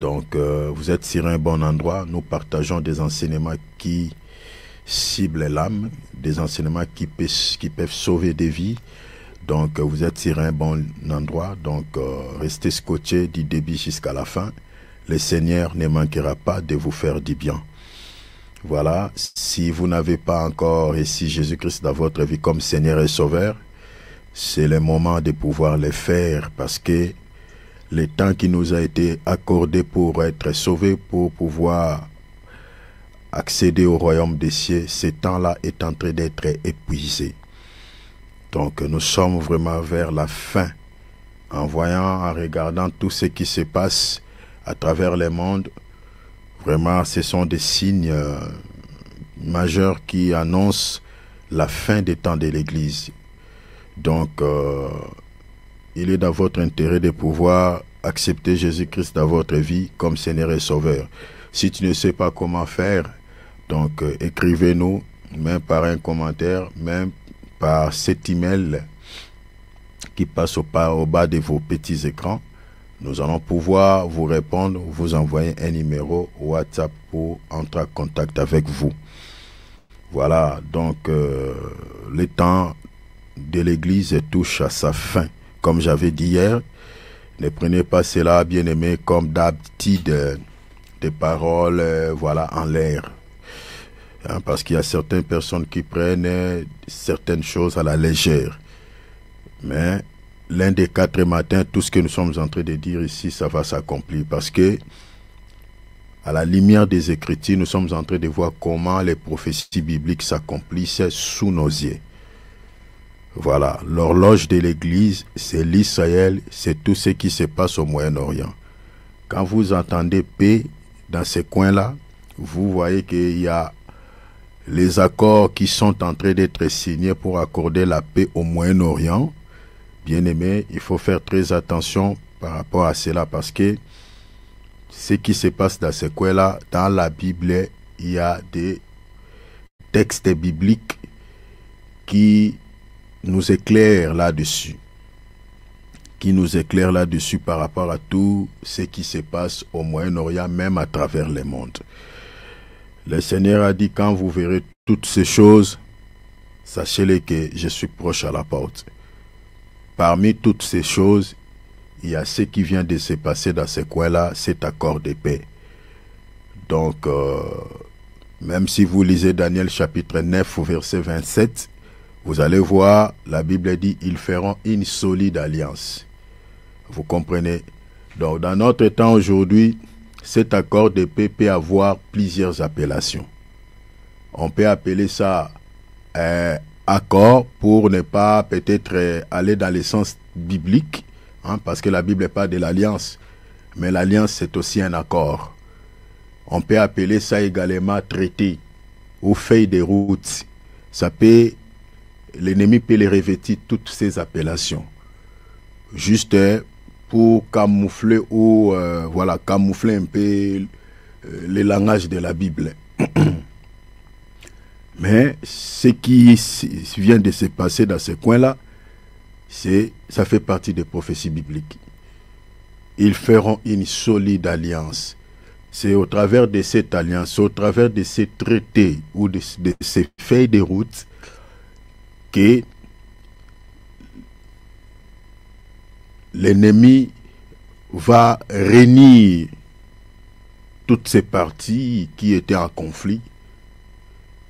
Donc, vous êtes sur un bon endroit. Nous partageons des enseignements qui ciblent l'âme, des enseignements qui peuvent sauver des vies. Donc, vous êtes sur un bon endroit. Donc, restez scotchés du début jusqu'à la fin. Le Seigneur ne manquera pas de vous faire du bien. Voilà, si vous n'avez pas encore ici Jésus-Christ dans votre vie comme Seigneur et Sauveur, c'est le moment de pouvoir le faire parce que le temps qui nous a été accordé pour être sauvés, pour pouvoir accéder au royaume des cieux, ce temps-là est en train d'être épuisé. Donc nous sommes vraiment vers la fin. En voyant, en regardant tout ce qui se passe à travers le monde, vraiment ce sont des signes majeurs qui annoncent la fin des temps de l'Église. Donc, il est dans votre intérêt de pouvoir accepter Jésus-Christ dans votre vie comme Seigneur et Sauveur. Si tu ne sais pas comment faire, donc écrivez-nous, même par un commentaire, même par cet email qui passe au bas de vos petits écrans. Nous allons pouvoir vous répondre, vous envoyer un numéro WhatsApp pour entrer en contact avec vous. Voilà, donc le temps de l'Église touche à sa fin. Comme j'avais dit hier, ne prenez pas cela, bien-aimés, comme d'habitude des paroles voilà, en l'air. Hein, parce qu'il y a certaines personnes qui prennent certaines choses à la légère. Mais l'un des 4 matins, tout ce que nous sommes en train de dire ici, ça va s'accomplir. Parce que, à la lumière des Écritures, nous sommes en train de voir comment les prophéties bibliques s'accomplissent sous nos yeux. Voilà, l'horloge de l'Église, c'est l'Israël, c'est tout ce qui se passe au Moyen-Orient. Quand vous entendez paix dans ces coins-là, vous voyez qu'il y a les accords qui sont en train d'être signés pour accorder la paix au Moyen-Orient. Bien aimé, il faut faire très attention par rapport à cela parce que ce qui se passe dans ces coins-là, dans la Bible, il y a des textes bibliques qui nous éclairent là-dessus. Qui nous éclairent là-dessus par rapport à tout ce qui se passe au Moyen-Orient, même à travers le monde. Le Seigneur a dit, quand vous verrez toutes ces choses, sachez-le que je suis proche à la porte. Parmi toutes ces choses, il y a ce qui vient de se passer dans ce coin-là, cet accord de paix. Donc, même si vous lisez Daniel chapitre 9, verset 27, vous allez voir, la Bible dit, ils feront une solide alliance. Vous comprenez? Donc, dans notre temps aujourd'hui, cet accord de paix peut avoir plusieurs appellations. On peut appeler ça accord pour ne pas peut-être aller dans le sens biblique, hein, parce que la Bible parle de l'alliance. Mais l'alliance, c'est aussi un accord. On peut appeler ça également traité ou feuille de route. Ça peut, l'ennemi peut les revêtir toutes ces appellations. Juste pour camoufler ou voilà, camoufler un peu le langage de la Bible. Mais ce qui vient de se passer dans ce coin-là, ça fait partie des prophéties bibliques. Ils feront une solide alliance. C'est au travers de cette alliance, au travers de ces traités ou de ces feuilles de route que l'ennemi va réunir toutes ces parties qui étaient en conflit.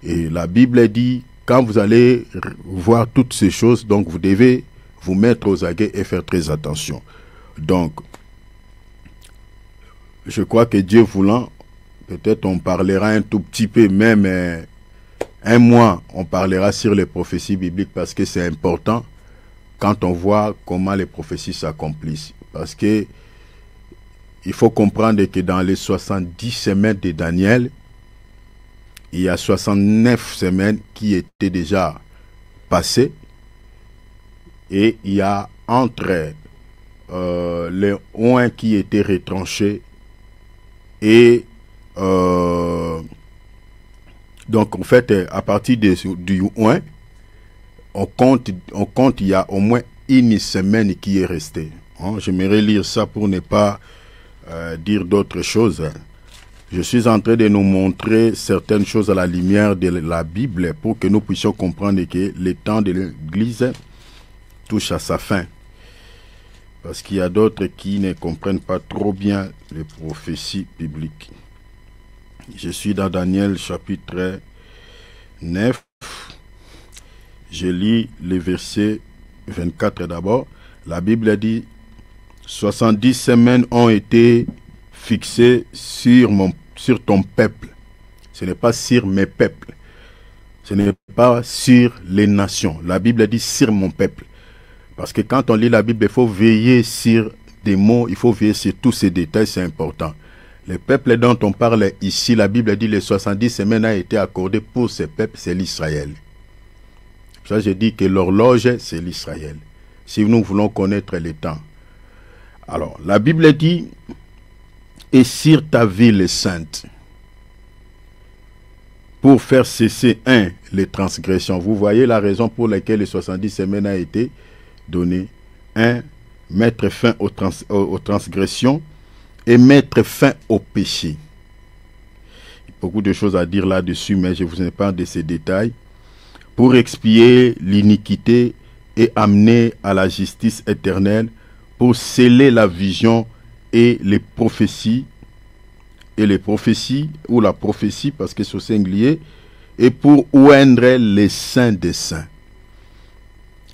Et la Bible dit, quand vous allez voir toutes ces choses, donc vous devez vous mettre aux aguets et faire très attention. Donc, je crois que Dieu voulant, peut-être on parlera un tout petit peu, même un mois, on parlera sur les prophéties bibliques parce que c'est important quand on voit comment les prophéties s'accomplissent. Parce que il faut comprendre que dans les 70 semaines de Daniel, il y a 69 semaines qui étaient déjà passées et il y a entre les oins qui étaient retranchés et donc en fait à partir du oin on compte il y a au moins une semaine qui est restée. J'aimerais lire ça pour ne pas dire d'autres choses. Je suis en train de nous montrer certaines choses à la lumière de la Bible pour que nous puissions comprendre que le temps de l'Église touche à sa fin. Parce qu'il y a d'autres qui ne comprennent pas trop bien les prophéties bibliques. Je suis dans Daniel chapitre 9. Je lis le verset 24 d'abord. La Bible dit, 70 semaines ont été fixées sur ton peuple. Ce n'est pas sur mes peuples. Ce n'est pas sur les nations. La Bible dit sur mon peuple. Parce que quand on lit la Bible, il faut veiller sur des mots, il faut veiller sur tous ces détails, c'est important. Le peuple dont on parle ici, la Bible dit les 70 semaines a été accordées pour ce peuple, c'est l'Israël. Ça, je dis que l'horloge, c'est l'Israël. Si nous voulons connaître les temps. Alors, la Bible dit, et sur ta ville sainte, pour faire cesser, les transgressions. Vous voyez la raison pour laquelle les 70 semaines a été donné. Mettre fin aux transgressions et mettre fin au péché. Il y a beaucoup de choses à dire là-dessus, mais je vous épargne de ces détails. Pour expier l'iniquité et amener à la justice éternelle, pour sceller la vision et les prophéties, ou la prophétie, parce que c'est au singulier, et pour oindre les saints des saints.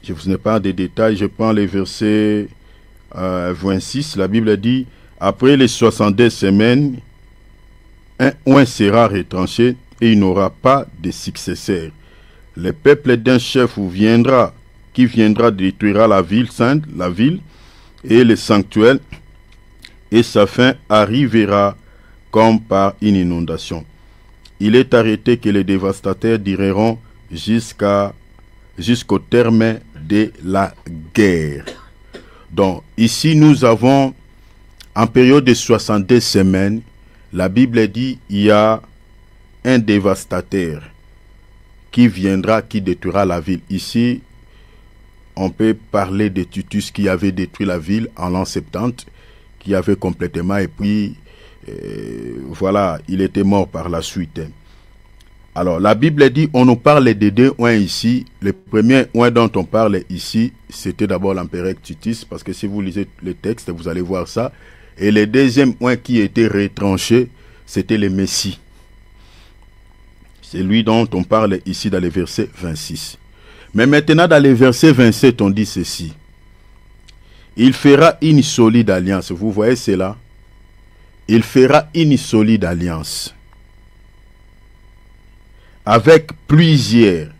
Je vous épargne des détails, je prends les versets 26, la Bible dit, après les 62 semaines, un oint sera retranché et il n'aura pas de successeur. Le peuple d'un chef qui viendra détruira la ville sainte, la ville et le sanctuaire, et sa fin arrivera comme par une inondation. Il est arrêté que les dévastateurs dureront jusqu'au terme de la guerre. Donc, ici, nous avons, en période de 62 semaines, la Bible dit, il y a un dévastateur qui viendra, qui détruira la ville. Ici, on peut parler de Titus qui avait détruit la ville en l'an 70, qui avait complètement, et puis, voilà, il était mort par la suite. Alors, la Bible dit, on nous parle de deux oins ici. Le premier oin dont on parle ici, c'était d'abord l'empereur Titus, parce que si vous lisez le texte, vous allez voir ça. Et le deuxième oin qui était retranché, c'était le Messie. C'est lui dont on parle ici dans le verset 26. Mais maintenant, dans le verset 27, on dit ceci. Il fera une solide alliance. Vous voyez cela? Il fera une solide alliance avec plusieurs.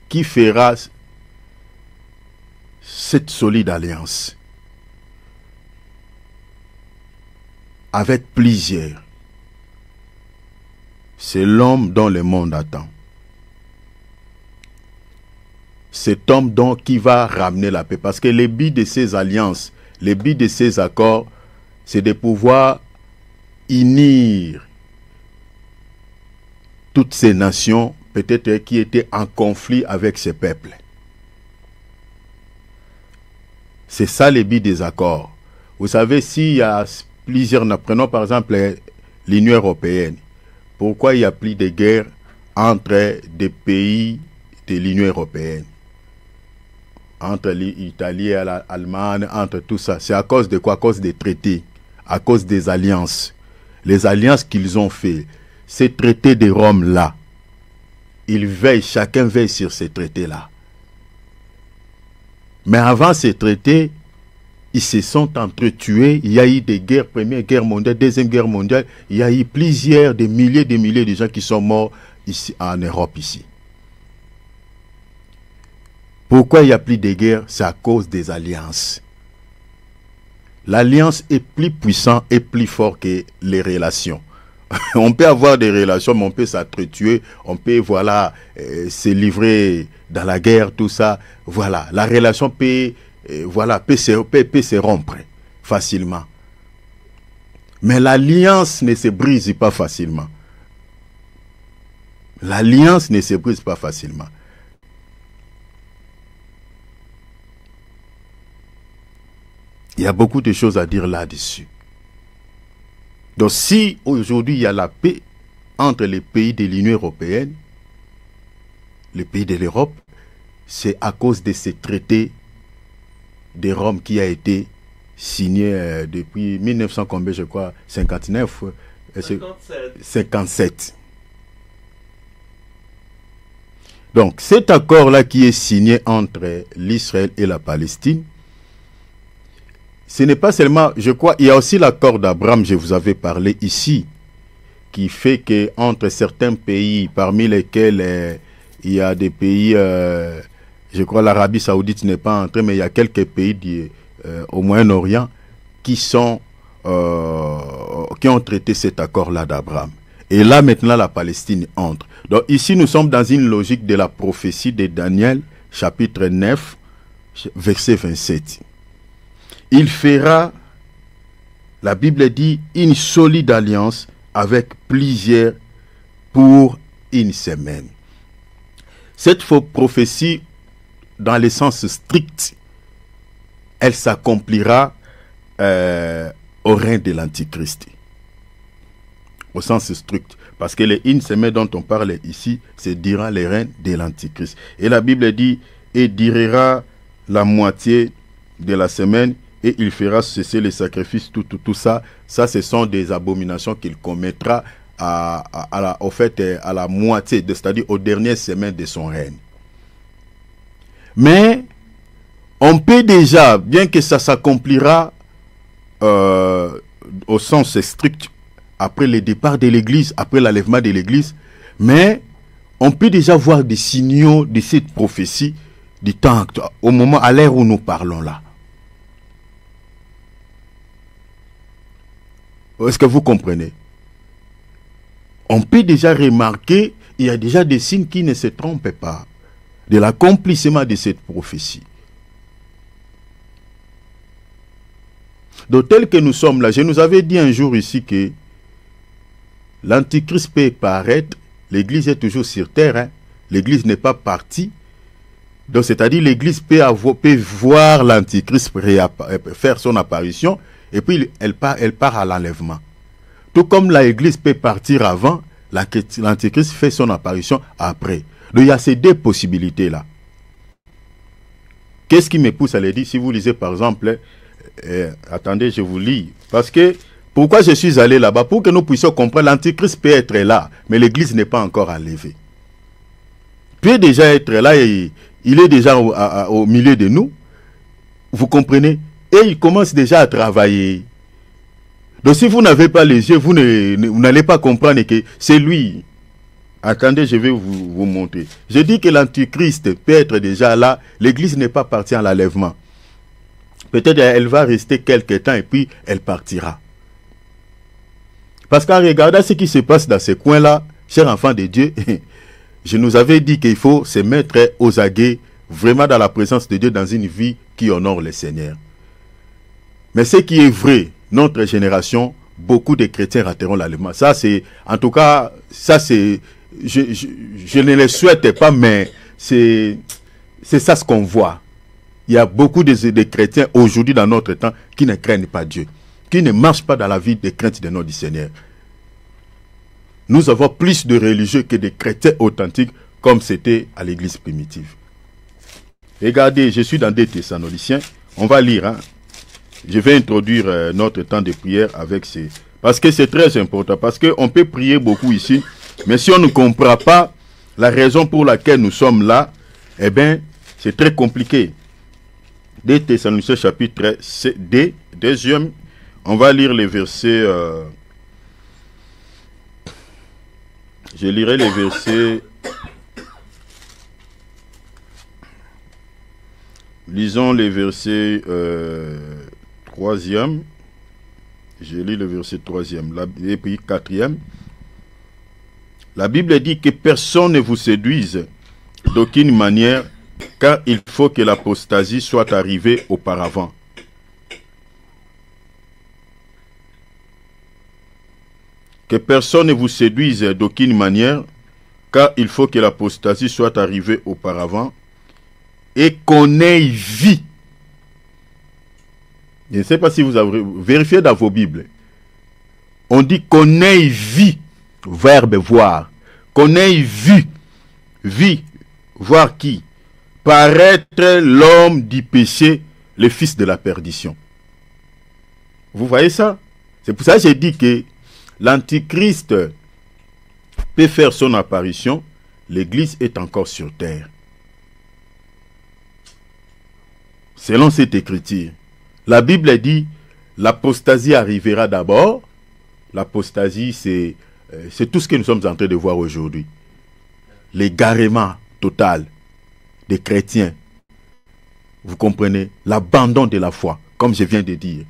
Qui fera cette solide alliance? Avec plusieurs. C'est l'homme dont le monde attend. Cet homme donc qui va ramener la paix. Parce que le but de ces alliances, le but de ces accords, c'est de pouvoir unir toutes ces nations, peut-être qui étaient en conflit avec ces peuples. C'est ça le but des accords. Vous savez, s'il y a plusieurs, prenons par exemple l'Union européenne, pourquoi il n'y a plus de guerre entre des pays de l'Union européenne? Entre l'Italie et l'Allemagne, entre tout ça. C'est à cause de quoi? À cause des traités, à cause des alliances. Les alliances qu'ils ont fait. Ces traités de Rome-là, chacun veille sur ces traités-là. Mais avant ces traités, ils se sont entretués. Il y a eu des guerres, première guerre mondiale, deuxième guerre mondiale. Il y a eu des milliers de gens qui sont morts ici en Europe ici. Pourquoi il n'y a plus de guerre? C'est à cause des alliances. L'alliance est plus puissante et plus forte que les relations. On peut avoir des relations, mais on peut s'entretuer, on peut, se livrer dans la guerre, tout ça. Voilà, la relation peut se rompre facilement. Mais l'alliance ne se brise pas facilement. L'alliance ne se brise pas facilement. Il y a beaucoup de choses à dire là-dessus. Donc si aujourd'hui il y a la paix entre les pays de l'Union européenne, les pays de l'Europe, c'est à cause de ces traités de Rome qui a été signé depuis 1900 combien je crois 59 57. Donc cet accord là qui est signé entre l'Israël et la Palestine, ce n'est pas seulement, je crois, il y a aussi l'accord d'Abraham, je vous avais parlé ici, qui fait que entre certains pays, parmi lesquels il y a des pays, je crois l'Arabie Saoudite n'est pas entrée, mais il y a quelques pays au Moyen-Orient qui ont traité cet accord-là d'Abraham. Et là maintenant la Palestine entre. Donc ici nous sommes dans une logique de la prophétie de Daniel, chapitre 9, verset 27. Il fera, la Bible dit, une solide alliance avec plusieurs pour une semaine. Cette prophétie, dans le sens strict, elle s'accomplira au règne de l'Antichrist. Au sens strict. Parce que les une semaine dont on parle ici, c'est durant le règne de l'Antichrist. Et la Bible dit, et durera la moitié de la semaine, et il fera cesser les sacrifices, tout ça. Ça, ce sont des abominations qu'il commettra à la moitié, c'est-à-dire aux dernières semaines de son règne. Mais, on peut déjà, bien que ça s'accomplira au sens strict, après le départ de l'Église, après l'enlèvement de l'Église, mais on peut déjà voir des signaux de cette prophétie du temps, au moment, à l'heure où nous parlons là. Est-ce que vous comprenez? On peut déjà remarquer, il y a déjà des signes qui ne se trompent pas de l'accomplissement de cette prophétie. Donc tel que nous sommes là, je nous avais dit un jour ici que l'Antichrist peut paraître, l'Église est toujours sur terre, hein? L'Église n'est pas partie. Donc c'est-à-dire l'Église peut voir l'Antichrist faire son apparition, et puis elle part à l'enlèvement. Tout comme l'Église peut partir avant, l'Antichrist fait son apparition après. Donc il y a ces deux possibilités-là. Qu'est-ce qui me pousse à le dire? Si vous lisez par exemple, attendez, je vous lis. Parce que, pourquoi je suis allé là-bas? Pour que nous puissions comprendre, l'Antichrist peut être là, mais l'Église n'est pas encore enlevée. Il peut déjà être là, et il est déjà au milieu de nous. Vous comprenez? Et il commence déjà à travailler. Donc si vous n'avez pas les yeux, vous n'allez pas comprendre que c'est lui. Attendez, je vais vous montrer. Je dis que l'Antichrist peut être déjà là. L'Église n'est pas partie à l'enlèvement. Peut-être elle va rester quelque temps et puis elle partira. Parce qu'en regardant ce qui se passe dans ces coins-là, chers enfants de Dieu, je nous avais dit qu'il faut se mettre aux aguets, vraiment dans la présence de Dieu, dans une vie qui honore le Seigneur. Mais ce qui est vrai, notre génération, beaucoup de chrétiens rateront l'enlèvement. Ça, c'est, en tout cas, ça, c'est, je ne le souhaite pas, mais c'est ça ce qu'on voit. Il y a beaucoup de chrétiens aujourd'hui dans notre temps qui ne craignent pas Dieu, qui ne marchent pas dans la vie de crainte de notre Seigneur. Nous avons plus de religieux que de chrétiens authentiques comme c'était à l'église primitive. Regardez, je suis dans 2 Thessaloniciens. On va lire, hein. Je vais introduire notre temps de prière avec ces... Parce que c'est très important. Parce qu'on peut prier beaucoup ici. Mais si on ne comprend pas la raison pour laquelle nous sommes là, eh bien, c'est très compliqué. 2 Thessaloniciens chapitre 2, deuxième. On va lire les versets... je lirai les versets... Lisons les versets... 3e, je lis le verset 3e, et puis 4e. La Bible dit que personne ne vous séduise d'aucune manière, car il faut que l'apostasie soit arrivée auparavant. Que personne ne vous séduise d'aucune manière, car il faut que l'apostasie soit arrivée auparavant, et qu'on ait vie. Je ne sais pas si vous avez vérifié dans vos Bibles. On On dit qu'on ait vu, verbe voir, qu'on ait vu, voir qui? Paraître l'homme du péché, le fils de la perdition. Vous voyez ça? C'est pour ça que j'ai dit que l'Antichrist peut faire son apparition, l'Église est encore sur terre. Selon cette écriture, la Bible dit l'apostasie arrivera d'abord. L'apostasie, c'est tout ce que nous sommes en train de voir aujourd'hui. L'égarement total des chrétiens. Vous comprenez? L'abandon de la foi, comme je viens de dire.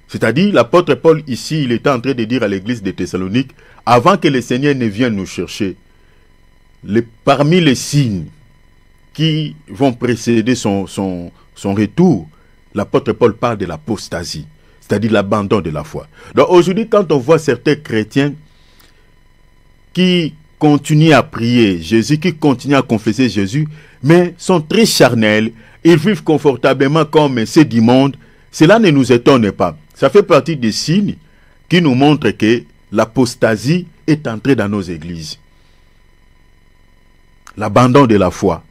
C'est-à-dire, l'apôtre Paul ici, il était en train de dire à l'église de Thessalonique, avant que le Seigneur ne vienne nous chercher, parmi les signes qui vont précéder son retour, l'apôtre Paul parle de l'apostasie, c'est-à-dire l'abandon de la foi. Donc aujourd'hui, quand on voit certains chrétiens qui continuent à prier Jésus, qui continuent à confesser Jésus, mais sont très charnels, ils vivent confortablement comme ceux du monde, cela ne nous étonne pas. Ça fait partie des signes qui nous montrent que l'apostasie est entrée dans nos églises. L'abandon de la foi.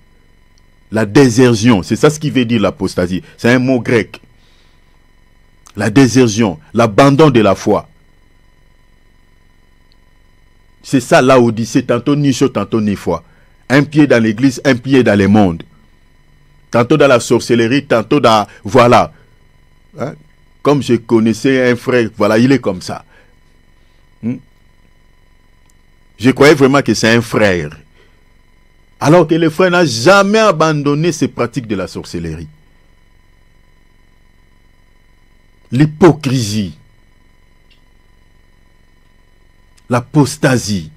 La désertion, c'est ça ce qui veut dire l'apostasie. C'est un mot grec. La désertion, l'abandon de la foi. C'est ça l'Odyssée, tantôt ni chaud, tantôt ni foi. Un pied dans l'église, un pied dans le monde. Tantôt dans la sorcellerie, tantôt dans... Voilà. Hein? Comme je connaissais un frère, voilà, il est comme ça. Je croyais vraiment que c'est un frère. Alors que le frère n'a jamais abandonné ses pratiques de la sorcellerie. L'hypocrisie. L'apostasie.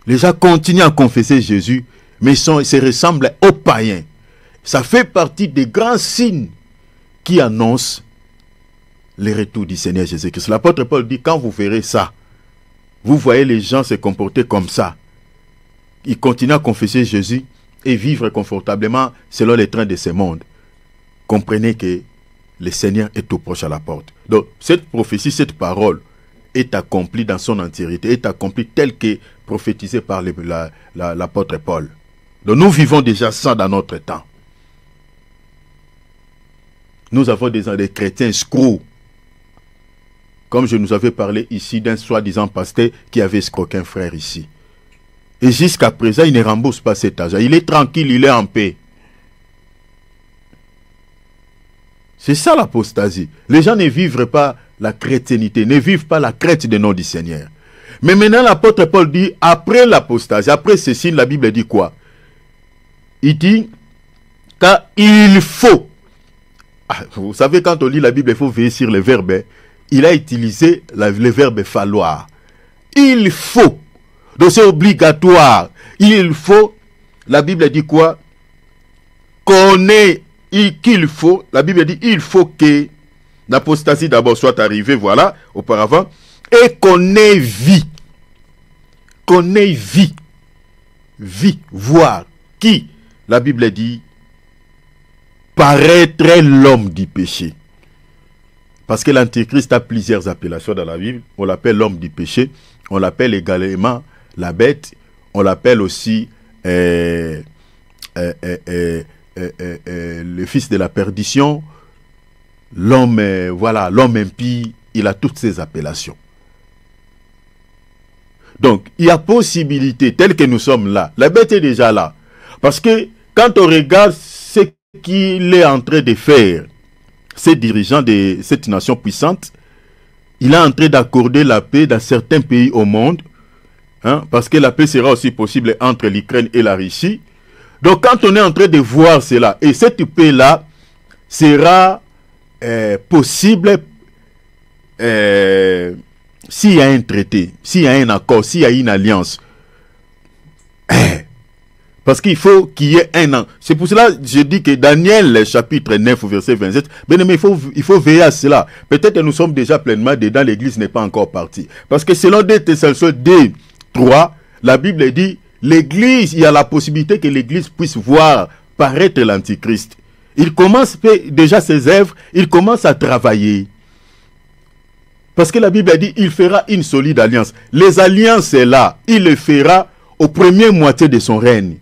Les gens continuent à confesser Jésus, mais se ressemblent aux païens. Ça fait partie des grands signes qui annonce le retour du Seigneur Jésus-Christ. L'apôtre Paul dit, quand vous verrez ça, vous voyez les gens se comporter comme ça, ils continuent à confesser Jésus et vivre confortablement selon les trains de ce monde. Comprenez que le Seigneur est tout proche à la porte. Donc, cette prophétie, cette parole est accomplie dans son entièreté, est accomplie telle que prophétisée par l'apôtre Paul. Donc, nous vivons déjà ça dans notre temps. Nous avons des chrétiens escrocs. Comme je nous avais parlé ici d'un soi-disant pasteur qui avait escroqué un frère ici. Et jusqu'à présent, il ne rembourse pas cet argent. Il est tranquille, il est en paix. C'est ça l'apostasie. Les gens ne vivent pas la chrétiennité, ne vivent pas la crête du nom du Seigneur. Mais maintenant, l'apôtre Paul dit, après l'apostasie, après ceci, la Bible dit quoi? Il dit, car il faut. Vous savez, quand on lit la Bible, il faut veiller sur le verbe. Il a utilisé le verbe falloir. Il faut. Donc c'est obligatoire. Il faut. La Bible dit quoi? Qu'il faut. La Bible dit il faut que l'apostasie d'abord soit arrivée, voilà, auparavant. Et qu'on ait vie. Qu'on ait vie. Vie. Voir. Qui? La Bible dit paraîtrait l'homme du péché. Parce que l'Antichrist a plusieurs appellations dans la Bible. On l'appelle l'homme du péché. On l'appelle également la bête. On l'appelle aussi le fils de la perdition. L'homme, voilà, l'homme impie. Il a toutes ces appellations. Donc, il y a possibilité, tel que nous sommes là. La bête est déjà là. Parce que quand on regarde ce qu'il est en train de faire, ces dirigeants de cette nation puissante, il est en train d'accorder la paix dans certains pays au monde, hein, parce que la paix sera aussi possible entre l'Ukraine et la Russie. Donc quand on est en train de voir cela, et cette paix-là sera possible s'il y a un traité, s'il y a un accord, s'il y a une alliance. Parce qu'il faut qu'il y ait un an. C'est pour cela que je dis que Daniel, chapitre 9, verset 27, bien aimé, il faut veiller à cela. Peut-être que nous sommes déjà pleinement dedans, l'église n'est pas encore partie. Parce que selon 2 Thessaloniciens 2, 3, la Bible dit, l'église, il y a la possibilité que l'église puisse voir paraître l'Antichrist. Il commence déjà ses œuvres, il commence à travailler. Parce que la Bible a dit, il fera une solide alliance. Les alliances, c'est là. Il le fera aux premières moitiés de son règne.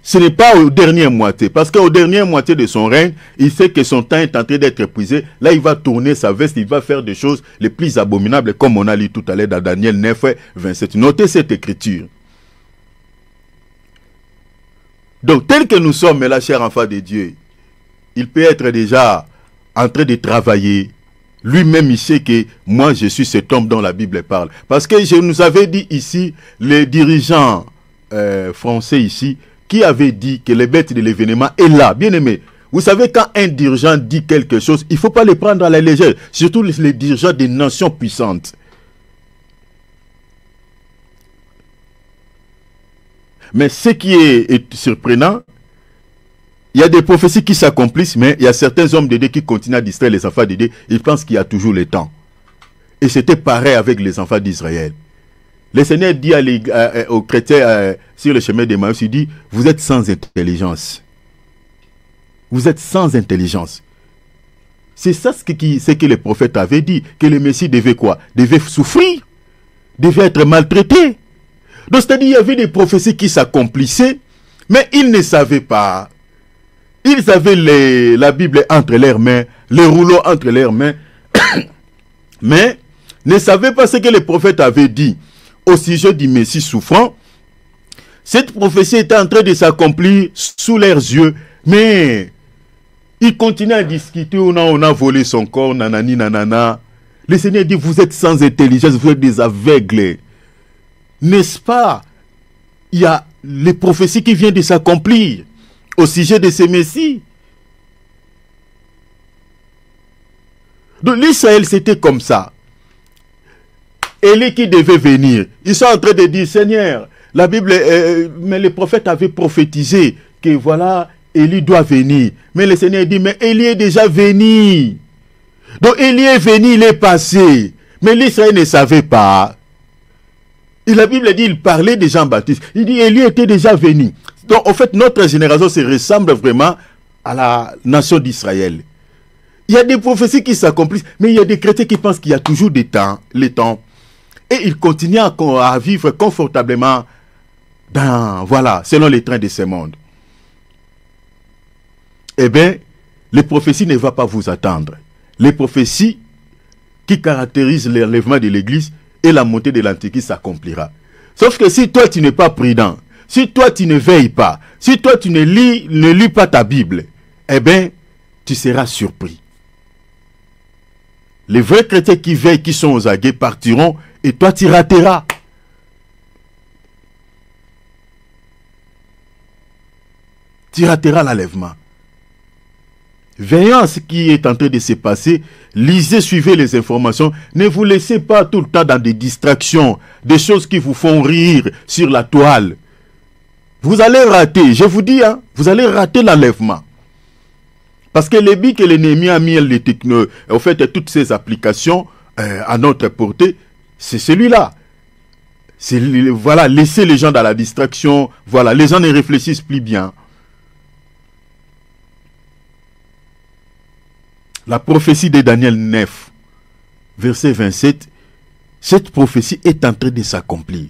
Ce n'est pas aux dernières moitiés. Parce qu'aux dernières moitiés de son règne, il sait que son temps est en train d'être épuisé. Là, il va tourner sa veste, il va faire des choses les plus abominables, comme on a lu tout à l'heure dans Daniel 9, 27. Notez cette écriture. Donc, tel que nous sommes, là, chers enfants de Dieu, il peut être déjà en train de travailler. Lui-même, il sait que moi, je suis cet homme dont la Bible parle. Parce que je nous avais dit ici, les dirigeants français ici, qui avait dit que les bêtes de l'événement est là. Bien aimé, vous savez, quand un dirigeant dit quelque chose, il ne faut pas le prendre à la légère. Surtout les dirigeants des nations puissantes. Mais ce qui est surprenant, il y a des prophéties qui s'accomplissent, mais il y a certains hommes de Dieu qui continuent à distraire les enfants de Dieu. Ils pensent qu'il y a toujours le temps. Et c'était pareil avec les enfants d'Israël. Le Seigneur dit aux chrétiens sur le chemin d'Emmaüs, il dit, vous êtes sans intelligence. Vous êtes sans intelligence. C'est ça ce que les prophètes avaient dit, que le Messie devait quoi? Devait souffrir, devait être maltraité. Donc c'est-à-dire, il y avait des prophéties qui s'accomplissaient, mais ils ne savaient pas. Ils avaient la Bible entre leurs mains, les rouleaux entre leurs mains, mais ne savaient pas ce que les prophètes avaient dit au sujet du Messie souffrant. Cette prophétie était en train de s'accomplir sous leurs yeux, mais ils continuaient à discuter, on a volé son corps, nanani, nanana. Le Seigneur dit, vous êtes sans intelligence, vous êtes des aveugles. N'est-ce pas? Il y a les prophéties qui viennent de s'accomplir au sujet de ces Messies. Donc l'Israël, c'était comme ça. Élie qui devait venir. Ils sont en train de dire, Seigneur, la Bible, mais les prophètes avaient prophétisé que voilà, Élie doit venir. Mais le Seigneur dit, mais Élie est déjà venu. Donc Élie est venu, il est passé. Mais l'Israël ne savait pas. Et la Bible dit, il parlait de Jean-Baptiste. Il dit, Élie était déjà venu. Donc en fait, notre génération se ressemble vraiment à la nation d'Israël. Il y a des prophéties qui s'accomplissent, mais il y a des chrétiens qui pensent qu'il y a toujours des temps, les temps. Et ils continuent à vivre confortablement voilà, selon les trains de ce monde. Eh bien, les prophéties ne vont pas vous attendre. Les prophéties qui caractérisent l'enlèvement de l'Église et la montée de l'Antichrist s'accomplira. Sauf que si toi, tu n'es pas prudent, si toi, tu ne veilles pas, si toi, tu ne lis pas ta Bible, eh bien, tu seras surpris. Les vrais chrétiens qui veillent, qui sont aux aguets, partiront et toi, tu rateras. Tu rateras l'enlèvement. Veillons à ce qui est en train de se passer. Lisez, suivez les informations. Ne vous laissez pas tout le temps dans des distractions, des choses qui vous font rire sur la toile. Vous allez rater, je vous dis, hein, vous allez rater l'enlèvement. Parce que les billes que l'ennemi a mis les techno, en fait, toutes ces applications à notre portée, c'est celui-là. Voilà, laissez les gens dans la distraction. Voilà, les gens ne réfléchissent plus bien. La prophétie de Daniel 9, verset 27, cette prophétie est en train de s'accomplir.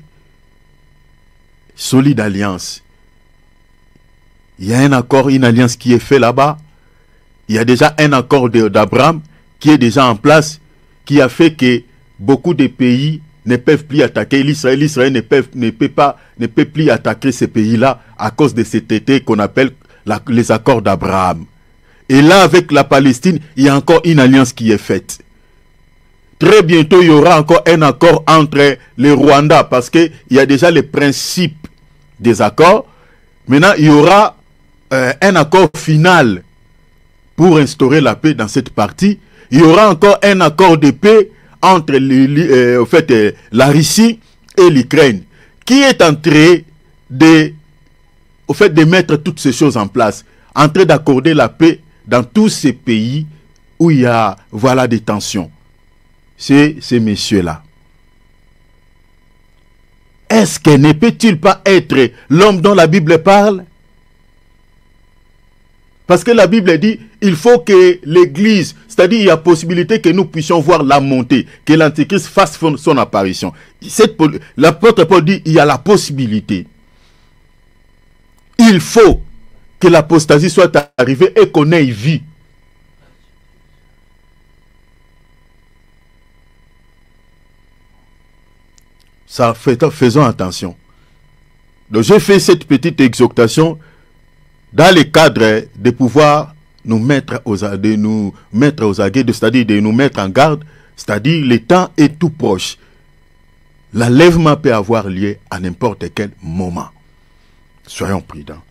Solide alliance. Il y a un accord, une alliance qui est fait là-bas. Il y a déjà un accord d'Abraham qui est déjà en place, qui a fait que beaucoup de pays ne peuvent plus attaquer l'Israël. L'Israël ne peut plus attaquer ces pays-là à cause de ces traités qu'on appelle les accords d'Abraham. Et là, avec la Palestine, il y a encore une alliance qui est faite. Très bientôt, il y aura encore un accord entre les Rwandais, parce qu'il y a déjà les principes des accords. Maintenant, il y aura un accord final pour instaurer la paix dans cette partie. Il y aura encore un accord de paix entre la Russie et l'Ukraine, qui est en train de mettre toutes ces choses en place, en train d'accorder la paix dans tous ces pays où il y a des tensions. C'est ces messieurs-là. Est-ce que ne peut-il pas être l'homme dont la Bible parle? Parce que la Bible dit, il faut que l'Église, c'est-à-dire il y a possibilité que nous puissions voir la montée, que l'Antéchrist fasse son apparition. L'apôtre Paul dit, il y a la possibilité. Il faut que l'apostasie soit arrivée et qu'on ait vie. Ça, faisons attention. Donc j'ai fait cette petite exhortation dans le cadre de pouvoir nous mettre aux aguets, c'est-à-dire de nous mettre en garde, c'est-à-dire le temps est tout proche. L'enlèvement peut avoir lieu à n'importe quel moment. Soyons prudents.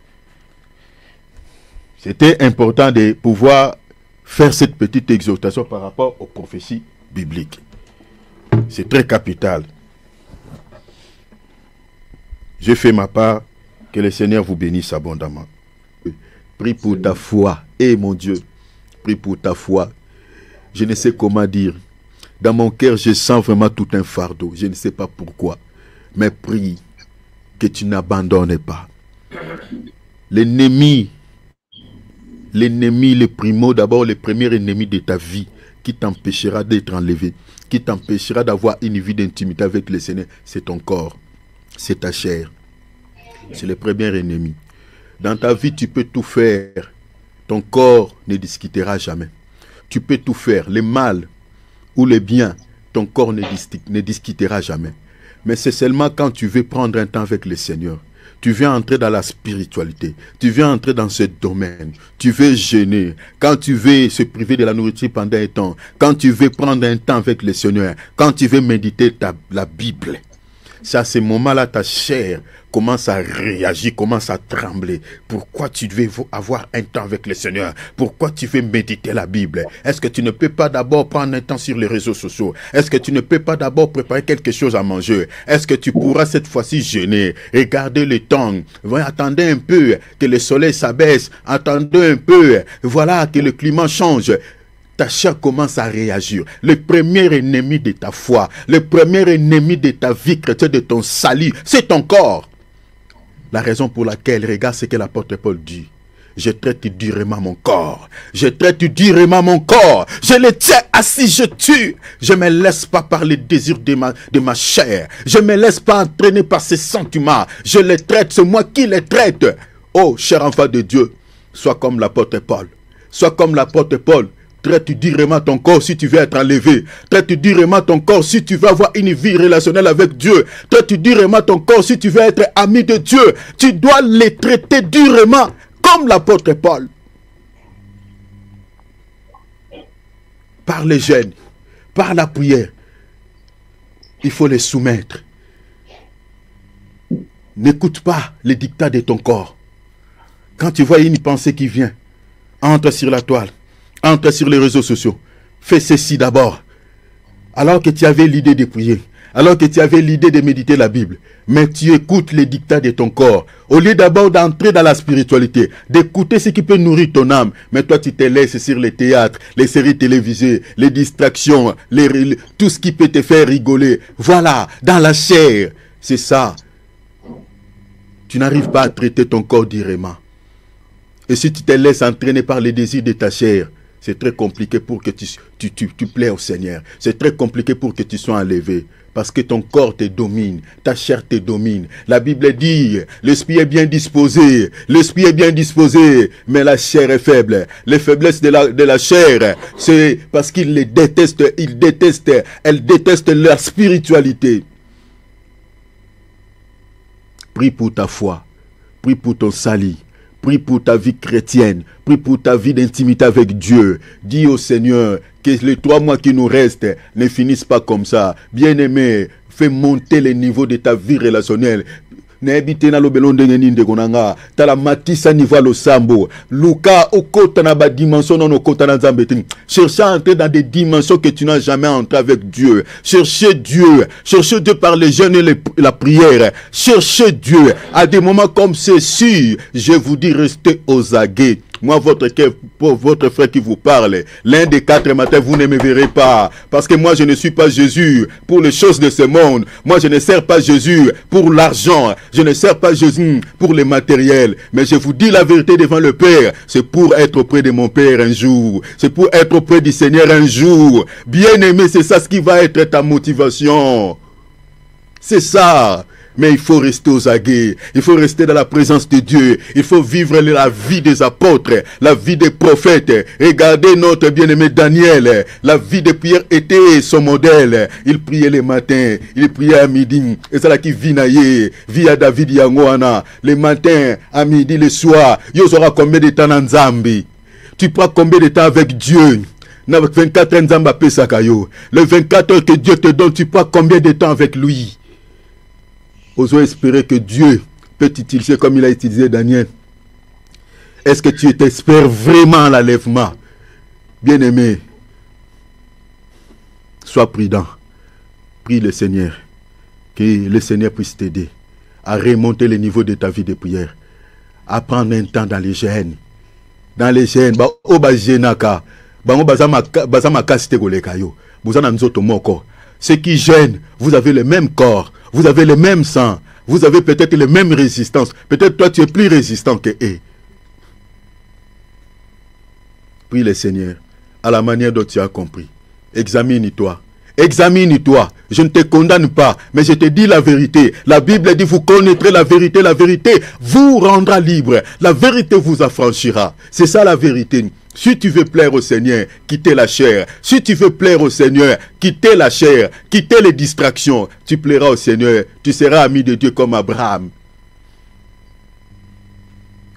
C'était important de pouvoir faire cette petite exhortation par rapport aux prophéties bibliques. C'est très capital. J'ai fait ma part. Que le Seigneur vous bénisse abondamment. Prie pour ta foi. Eh mon Dieu, prie pour ta foi. Je ne sais comment dire. Dans mon cœur, je sens vraiment tout un fardeau. Je ne sais pas pourquoi. Mais prie que tu n'abandonnes pas. L'ennemi, le primo, d'abord le premier ennemi de ta vie, qui t'empêchera d'être enlevé, qui t'empêchera d'avoir une vie d'intimité avec le Seigneur, c'est ton corps, c'est ta chair. C'est le premier ennemi. Dans ta vie, tu peux tout faire. Ton corps ne discutera jamais. Tu peux tout faire. Le mal ou le bien, ton corps ne discutera jamais. Mais c'est seulement quand tu veux prendre un temps avec le Seigneur. Tu veux entrer dans la spiritualité. Tu veux entrer dans ce domaine. Tu veux jeûner. Quand tu veux se priver de la nourriture pendant un temps. Quand tu veux prendre un temps avec le Seigneur. Quand tu veux méditer la Bible. C'est à ce moment-là, ta chair commence à réagir, commence à trembler. Pourquoi tu veux avoir un temps avec le Seigneur? Pourquoi tu veux méditer la Bible? Est-ce que tu ne peux pas d'abord prendre un temps sur les réseaux sociaux? Est-ce que tu ne peux pas d'abord préparer quelque chose à manger? Est-ce que tu pourras cette fois-ci jeûner? Regardez le temps. Attendez un peu que le soleil s'abaisse. Attendez un peu. Voilà que le climat change. Ta chair commence à réagir. Le premier ennemi de ta foi, le premier ennemi de ta vie chrétienne, de ton salut, c'est ton corps. La raison pour laquelle, regarde ce que l'apôtre Paul dit. Je traite durement mon corps. Je traite durement mon corps. Je le tiens assis, je tue. Je ne me laisse pas par les désirs de ma chair. Je ne me laisse pas entraîner par ces sentiments. Je les traite, c'est moi qui les traite. Oh, cher enfant de Dieu, sois comme l'apôtre Paul. Sois comme l'apôtre Paul. Traite durement ton corps si tu veux être enlevé. Traite durement ton corps si tu veux avoir une vie relationnelle avec Dieu. Traite durement ton corps si tu veux être ami de Dieu. Tu dois les traiter durement comme l'apôtre Paul. Par les jeûnes, par la prière, il faut les soumettre. N'écoute pas les dictats de ton corps. Quand tu vois une pensée qui vient, entre sur la toile. Entre sur les réseaux sociaux. Fais ceci d'abord. Alors que tu avais l'idée de prier. Alors que tu avais l'idée de méditer la Bible. Mais tu écoutes les dictats de ton corps. Au lieu d'abord d'entrer dans la spiritualité. D'écouter ce qui peut nourrir ton âme. Mais toi tu te laisses sur les théâtres. Les séries télévisées. Les distractions. Tout ce qui peut te faire rigoler. Voilà. Dans la chair. C'est ça. Tu n'arrives pas à traiter ton corps directement. Et si tu te laisses entraîner par les désirs de ta chair. C'est très compliqué pour que tu plais au Seigneur. C'est très compliqué pour que tu sois enlevé. Parce que ton corps te domine. Ta chair te domine. La Bible dit, l'esprit est bien disposé. L'esprit est bien disposé. Mais la chair est faible. Les faiblesses de la chair, c'est parce qu'ils les détestent. Elle déteste leur spiritualité. Prie pour ta foi. Prie pour ton salut. Prie pour ta vie chrétienne. Prie pour ta vie d'intimité avec Dieu. Dis au Seigneur que les 3 mois qui nous restent ne finissent pas comme ça. Bien-aimé, fais monter le niveau de ta vie relationnelle. Nebite na lobelo ndenge ninde konanga tala matisa niva lo sambo luka okota na ba dimension non okota na nzambe te. Cherche à entrer dans des dimensions que tu n'as jamais entré avec Dieu. Cherchez Dieu par les jeûnes et la prière. Cherchez Dieu à des moments comme ceci. Je vous dis, restez aux aguets. Moi, votre frère qui vous parle, l'un des 4 matins, vous ne me verrez pas. Parce que moi, je ne suis pas Jésus pour les choses de ce monde. Moi, je ne sers pas Jésus pour l'argent. Je ne sers pas Jésus pour les matériels. Mais je vous dis la vérité devant le Père. C'est pour être auprès de mon Père un jour. C'est pour être auprès du Seigneur un jour. Bien-aimé, c'est ça ce qui va être ta motivation. C'est ça. Mais il faut rester aux aguets. Il faut rester dans la présence de Dieu. Il faut vivre la vie des apôtres, la vie des prophètes. Regardez notre bien-aimé Daniel. La vie de prière était son modèle. Il priait le matin, il priait à midi. Et c'est là qui vinaye, via David Yangoana. Le matin, à midi, le soir. Yo aura combien de temps dans Nzambi? Tu prends combien de temps avec Dieu? 24 ans Nzamba Pesakayo. Le 24 heures que Dieu te donne, tu prends combien de temps avec lui? Osons espérer que Dieu peut t'utiliser comme il a utilisé Daniel. Est-ce que tu t'espères vraiment l'enlèvement? Bien-aimé, sois prudent. Prie le Seigneur. Que le Seigneur puisse t'aider à remonter le niveau de ta vie de prière. À prendre un temps dans les gènes. Dans les gènes. Ce qui gêne, vous avez le même corps. Vous avez le même sang. Vous avez peut-être les mêmes résistances. Peut-être toi, tu es plus résistant que eux. Prie le Seigneur à la manière dont tu as compris. Examine-toi. Examine-toi. Je ne te condamne pas, mais je te dis la vérité. La Bible dit, vous connaîtrez la vérité vous rendra libre. La vérité vous affranchira. C'est ça la vérité. Si tu veux plaire au Seigneur, quittez la chair. Si tu veux plaire au Seigneur, quittez la chair, quittez les distractions. Tu plairas au Seigneur, tu seras ami de Dieu comme Abraham.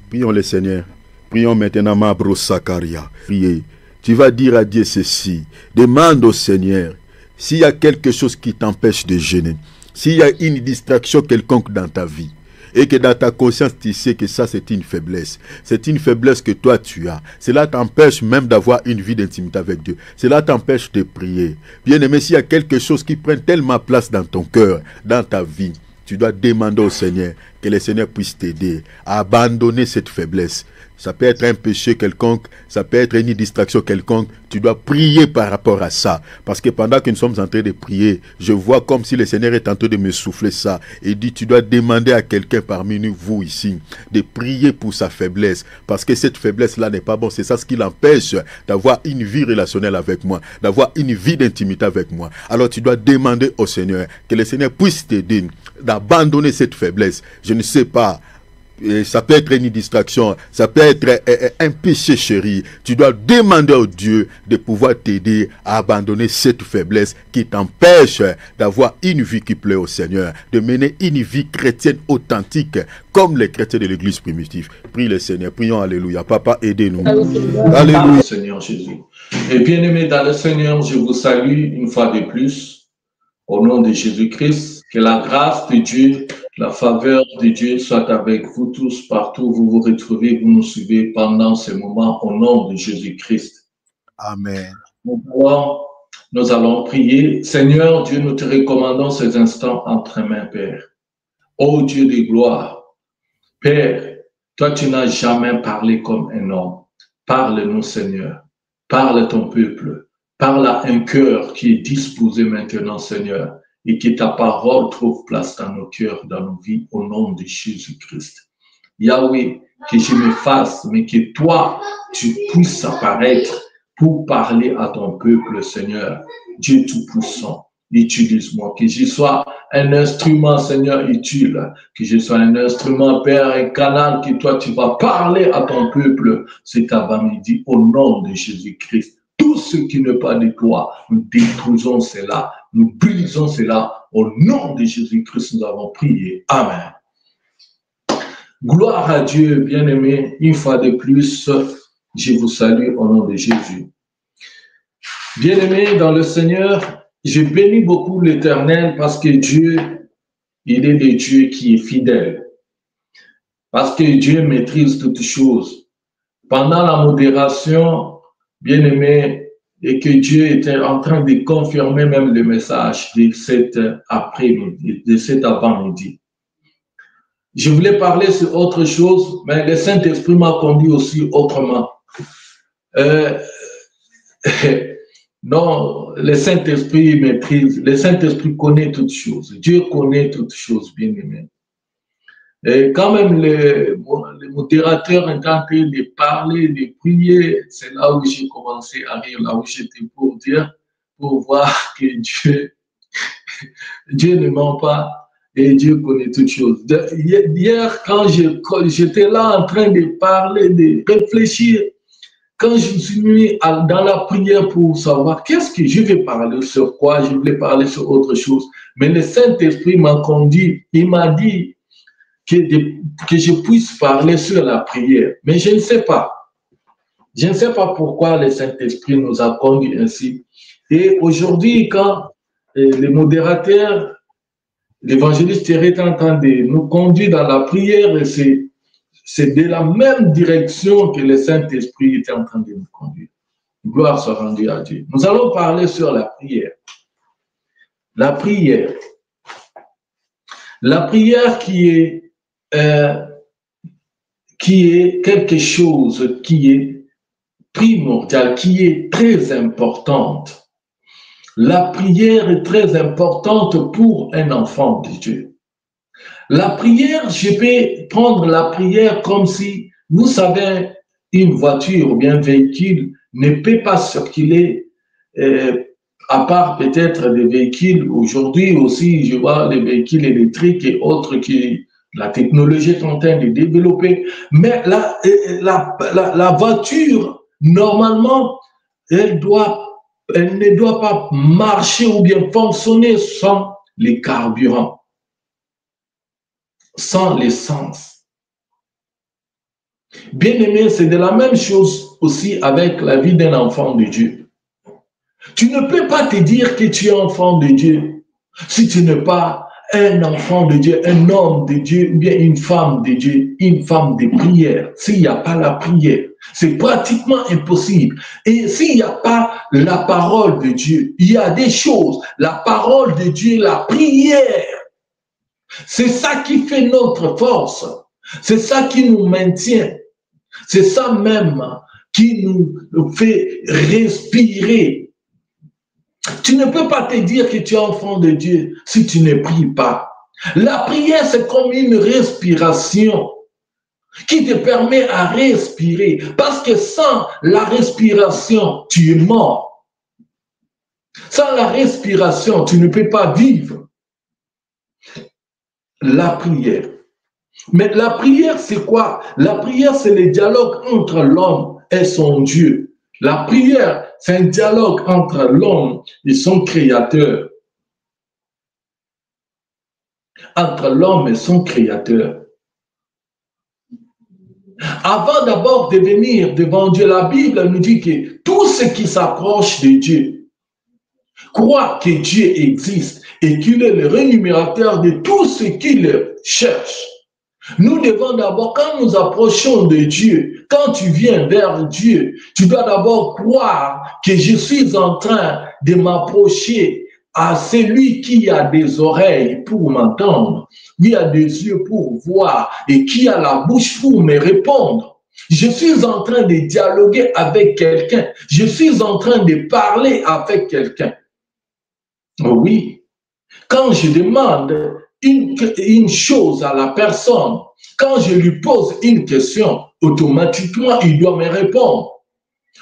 Prions le Seigneur. Prions maintenant Mabro Sakaria. Priez. Tu vas dire à Dieu ceci. Demande au Seigneur s'il y a quelque chose qui t'empêche de jeûner, s'il y a une distraction quelconque dans ta vie, et que dans ta conscience, tu sais que ça, c'est une faiblesse. C'est une faiblesse que toi, tu as. Cela t'empêche même d'avoir une vie d'intimité avec Dieu. Cela t'empêche de prier. Bien-aimé, s'il y a quelque chose qui prend tellement place dans ton cœur, dans ta vie, tu dois demander au Seigneur que le Seigneur puisse t'aider à abandonner cette faiblesse. Ça peut être un péché quelconque, ça peut être une distraction quelconque. Tu dois prier par rapport à ça. Parce que pendant que nous sommes en train de prier, je vois comme si le Seigneur est en train de me souffler ça. Et dit, tu dois demander à quelqu'un parmi nous, vous ici, de prier pour sa faiblesse. Parce que cette faiblesse-là n'est pas bonne. C'est ça ce qui l'empêche d'avoir une vie relationnelle avec moi, d'avoir une vie d'intimité avec moi. Alors tu dois demander au Seigneur que le Seigneur puisse t'aider d'abandonner cette faiblesse. Je ne sais pas. Et ça peut être une distraction, ça peut être un péché chéri. Tu dois demander au Dieu de pouvoir t'aider à abandonner cette faiblesse qui t'empêche d'avoir une vie qui plaît au Seigneur, de mener une vie chrétienne authentique comme les chrétiens de l'église primitive. Prie le Seigneur, prions, alléluia. Papa, aidez-nous. Alléluia. Seigneur Jésus. Et bien-aimés dans le Seigneur, je vous salue une fois de plus au nom de Jésus-Christ. Que la grâce de Dieu, la faveur de Dieu soit avec vous tous, partout où vous vous retrouvez, vous nous suivez pendant ce moment, au nom de Jésus-Christ. Amen. Nous allons prier. Seigneur Dieu, nous te recommandons ces instants entre mains, Père. Ô Dieu de gloire, Père, toi tu n'as jamais parlé comme un homme. Parle-nous, Seigneur. Parle à ton peuple. Parle à un cœur qui est disposé maintenant, Seigneur, et que ta parole trouve place dans nos cœurs, dans nos vies, au nom de Jésus-Christ. Yahweh, que je m'efface, mais que toi, tu puisses apparaître pour parler à ton peuple, Seigneur. Dieu Tout-Puissant, utilise-moi, que je sois un instrument, Seigneur, utile, que je sois un instrument, Père, un canal, que toi, tu vas parler à ton peuple cet avant-midi, au nom de Jésus-Christ. Tout ce qui n'est pas de toi, nous détruisons cela, nous brisons cela. Au nom de Jésus-Christ, nous avons prié. Amen. Gloire à Dieu, bien-aimé. Une fois de plus, je vous salue au nom de Jésus. Bien-aimé dans le Seigneur, je bénis beaucoup l'Éternel parce que Dieu, il est le Dieu qui est fidèle. Parce que Dieu maîtrise toutes choses. Pendant la modération, bien-aimé, et que Dieu était en train de confirmer même le message de cet après-midi, de cet avant-midi. Je voulais parler sur autre chose, mais le Saint-Esprit m'a conduit aussi autrement. Non, le Saint-Esprit maîtrise, le Saint-Esprit connaît toutes choses. Dieu connaît toutes choses, bien aimé. Et quand même, le modérateur est en train de parler, de prier, c'est là où j'ai commencé à rire, là où j'étais pour dire, pour voir que Dieu ne ment pas et Dieu connaît toutes choses. Hier, quand j'étais là en train de parler, de réfléchir, quand je me suis mis dans la prière pour savoir qu'est-ce que je vais parler, sur quoi, je voulais parler sur autre chose. Mais le Saint-Esprit m'a conduit, il m'a dit que je puisse parler sur la prière. Mais je ne sais pas. Je ne sais pas pourquoi le Saint-Esprit nous a conduits ainsi. Et aujourd'hui, quand les modérateurs, l'évangéliste est en train de nous conduire dans la prière, et c'est de la même direction que le Saint-Esprit était en train de nous conduire. Gloire soit rendue à Dieu. Nous allons parler sur la prière. La prière. La prière qui est quelque chose qui est primordial, qui est très importante. La prière est très importante pour un enfant de Dieu. La prière, je peux prendre la prière comme si, vous savez, une voiture ou bien un véhicule ne peut pas circuler, à part peut-être des véhicules. Aujourd'hui aussi, je vois les véhicules électriques et autres qui la technologie est en train de développer. Mais la voiture, normalement, elle ne doit pas marcher ou bien fonctionner sans les carburants, sans l'essence. Bien aimé, c'est de la même chose aussi avec la vie d'un enfant de Dieu. Tu ne peux pas te dire que tu es enfant de Dieu si tu n'es pas un enfant de Dieu, un homme de Dieu, ou bien une femme de Dieu, une femme de prière. S'il n'y a pas la prière, c'est pratiquement impossible. Et s'il n'y a pas la parole de Dieu, il y a des choses, la parole de Dieu, la prière, c'est ça qui fait notre force. C'est ça qui nous maintient. C'est ça même qui nous fait respirer. Tu ne peux pas te dire que tu es enfant de Dieu si tu ne pries pas. La prière, c'est comme une respiration qui te permet à respirer. Parce que sans la respiration, tu es mort. Sans la respiration, tu ne peux pas vivre. La prière. Mais la prière, c'est quoi? La prière, c'est le dialogue entre l'homme et son Dieu. La prière, c'est un dialogue entre l'homme et son Créateur. Entre l'homme et son Créateur. Avant d'abord de venir devant Dieu, la Bible nous dit que tout ce qui s'approche de Dieu croit que Dieu existe et qu'il est le rémunérateur de tout ce qu'il cherche. Nous devons d'abord, quand nous approchons de Dieu, quand tu viens vers Dieu, tu dois d'abord croire que je suis en train de m'approcher à celui qui a des oreilles pour m'entendre, qui a des yeux pour voir et qui a la bouche pour me répondre. Je suis en train de dialoguer avec quelqu'un. Je suis en train de parler avec quelqu'un. Oui, quand je demande une chose à la personne, quand je lui pose une question, automatiquement, il doit me répondre.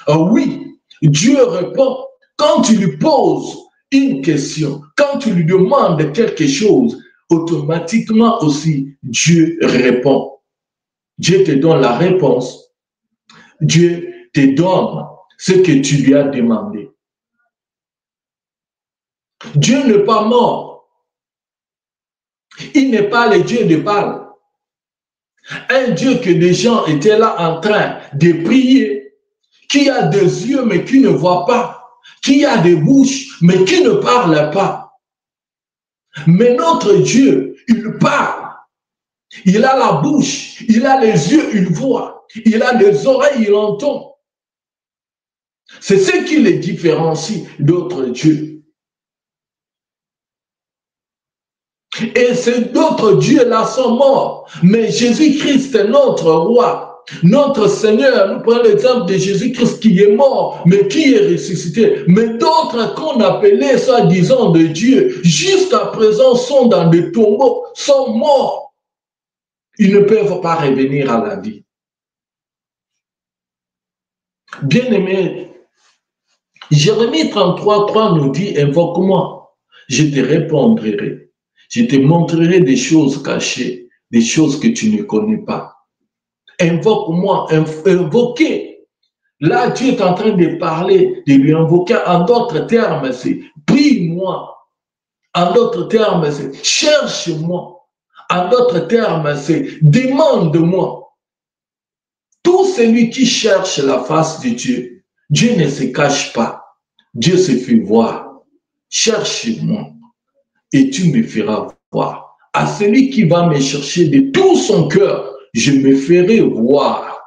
Oui, Dieu répond. Quand tu lui poses une question, quand tu lui demandes quelque chose, automatiquement aussi, Dieu répond. Dieu te donne la réponse. Dieu te donne ce que tu lui as demandé. Dieu n'est pas mort. Il n'est pas le Dieu de Baal. Un Dieu que des gens étaient là en train de prier, qui a des yeux mais qui ne voit pas, qui a des bouches mais qui ne parle pas. Mais notre Dieu, il parle. Il a la bouche, il a les yeux, il voit. Il a des oreilles, il entend. C'est ce qui les différencie d'autres dieux. Et ces d'autres dieux-là sont morts. Mais Jésus-Christ est notre roi, notre Seigneur. Nous prenons l'exemple de Jésus-Christ qui est mort, mais qui est ressuscité. Mais d'autres qu'on appelait soi-disant de Dieu, jusqu'à présent sont dans des tombeaux, sont morts. Ils ne peuvent pas revenir à la vie. Bien-aimé, Jérémie 33:3 nous dit, invoque-moi, je te répondrai. Je te montrerai des choses cachées, des choses que tu ne connais pas. Invoque-moi, invoquez. Là, Dieu est en train de parler, de lui invoquer. En d'autres termes, c'est prie-moi. En d'autres termes, c'est cherche-moi. En d'autres termes, c'est demande-moi. Tout celui qui cherche la face de Dieu, Dieu ne se cache pas. Dieu se fait voir. Cherche-moi et tu me feras voir. À celui qui va me chercher de tout son cœur, je me ferai voir.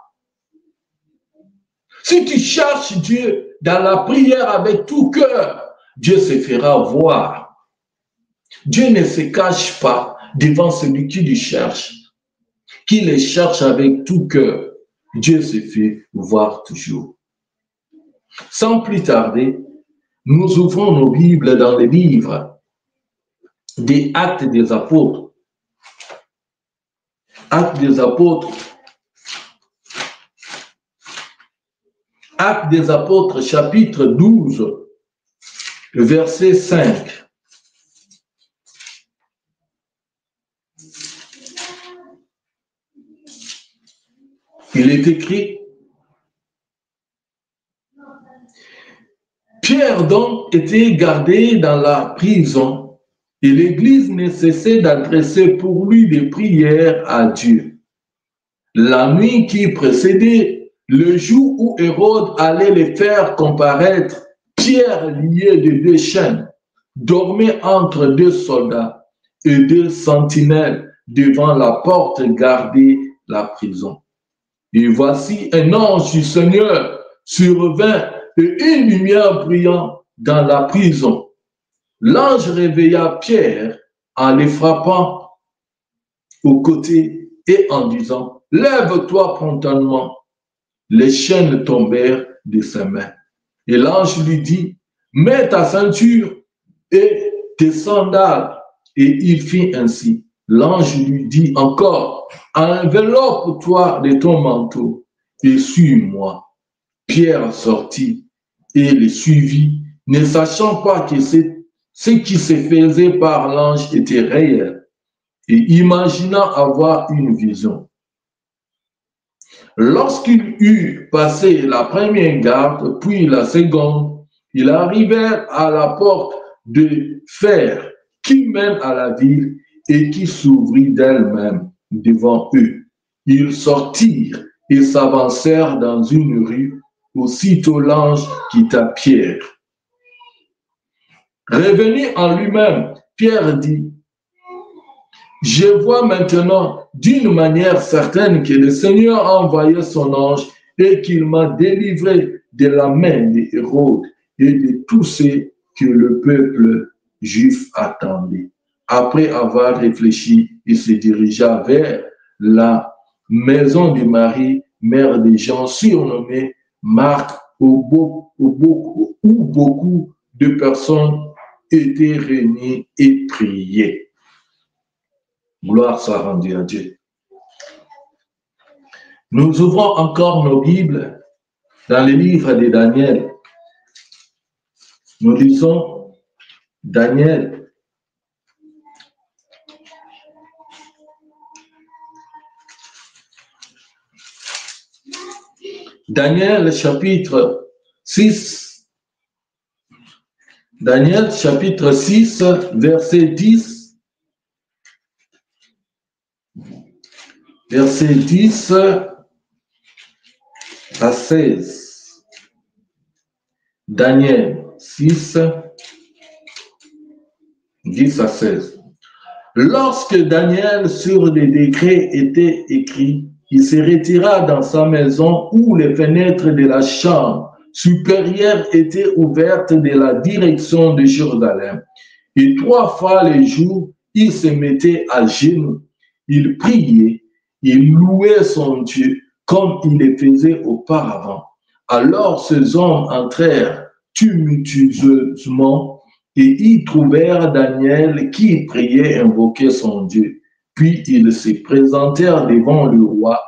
Si tu cherches Dieu dans la prière avec tout cœur, Dieu se fera voir. Dieu ne se cache pas devant celui qui le cherche. Qui le cherche avec tout cœur, Dieu se fait voir toujours. Sans plus tarder, nous ouvrons nos Bibles dans les livres des Actes des Apôtres. Actes des Apôtres. Actes des Apôtres, chapitre 12, verset 5. Il est écrit, Pierre donc était gardé dans la prison et l'Église ne cessait d'adresser pour lui des prières à Dieu. La nuit qui précédait, le jour où Hérode allait les faire comparaître, Pierre lié de 2 chaînes, dormait entre 2 soldats et 2 sentinelles devant la porte gardée la prison. Et voici un ange du Seigneur survint et une lumière brillant dans la prison. L'ange réveilla Pierre en les frappant au côté et en disant, « Lève-toi promptement. » Les chaînes tombèrent de ses mains. Et l'ange lui dit, « Mets ta ceinture et tes sandales. » Et il fit ainsi. L'ange lui dit encore, « Enveloppe-toi de ton manteau et suis-moi. » Pierre sortit et le suivit, ne sachant pas que ce qui se faisait par l'ange était réel, et imaginant avoir une vision. Lorsqu'il eut passé la première garde, puis la seconde, il arrivèrent à la porte de fer qui mène à la ville et qui s'ouvrit d'elle-même devant eux. Ils sortirent et s'avancèrent dans une rue. Aussitôt l'ange quitta Pierre. Revenu en lui-même, Pierre dit, « Je vois maintenant d'une manière certaine que le Seigneur a envoyé son ange et qu'il m'a délivré de la main d'Hérode et de tous ceux que le peuple juif attendait. » Après avoir réfléchi, il se dirigea vers la maison de Marie, mère de Jean, surnommée Marc, où beaucoup de personnes étaient réunies et priaient. Gloire soit rendue à Dieu. Nous ouvrons encore nos Bibles dans le livre de Daniel. Nous lisons Daniel. Daniel chapitre 6. Daniel chapitre 6, verset 10. Verset 10 à 16. Daniel 6, 10 à 16. Lorsque Daniel, sur les décrets était écrit, il se retira dans sa maison où les fenêtres de la chambre supérieure étaient ouvertes de la direction de Jérusalem. Et 3 fois le jour, il se mettait à genoux, il priait, il louait son Dieu comme il le faisait auparavant. Alors ces hommes entrèrent tumultueusement et y trouvèrent Daniel qui priait et invoquait son Dieu. Puis ils se présentèrent devant le roi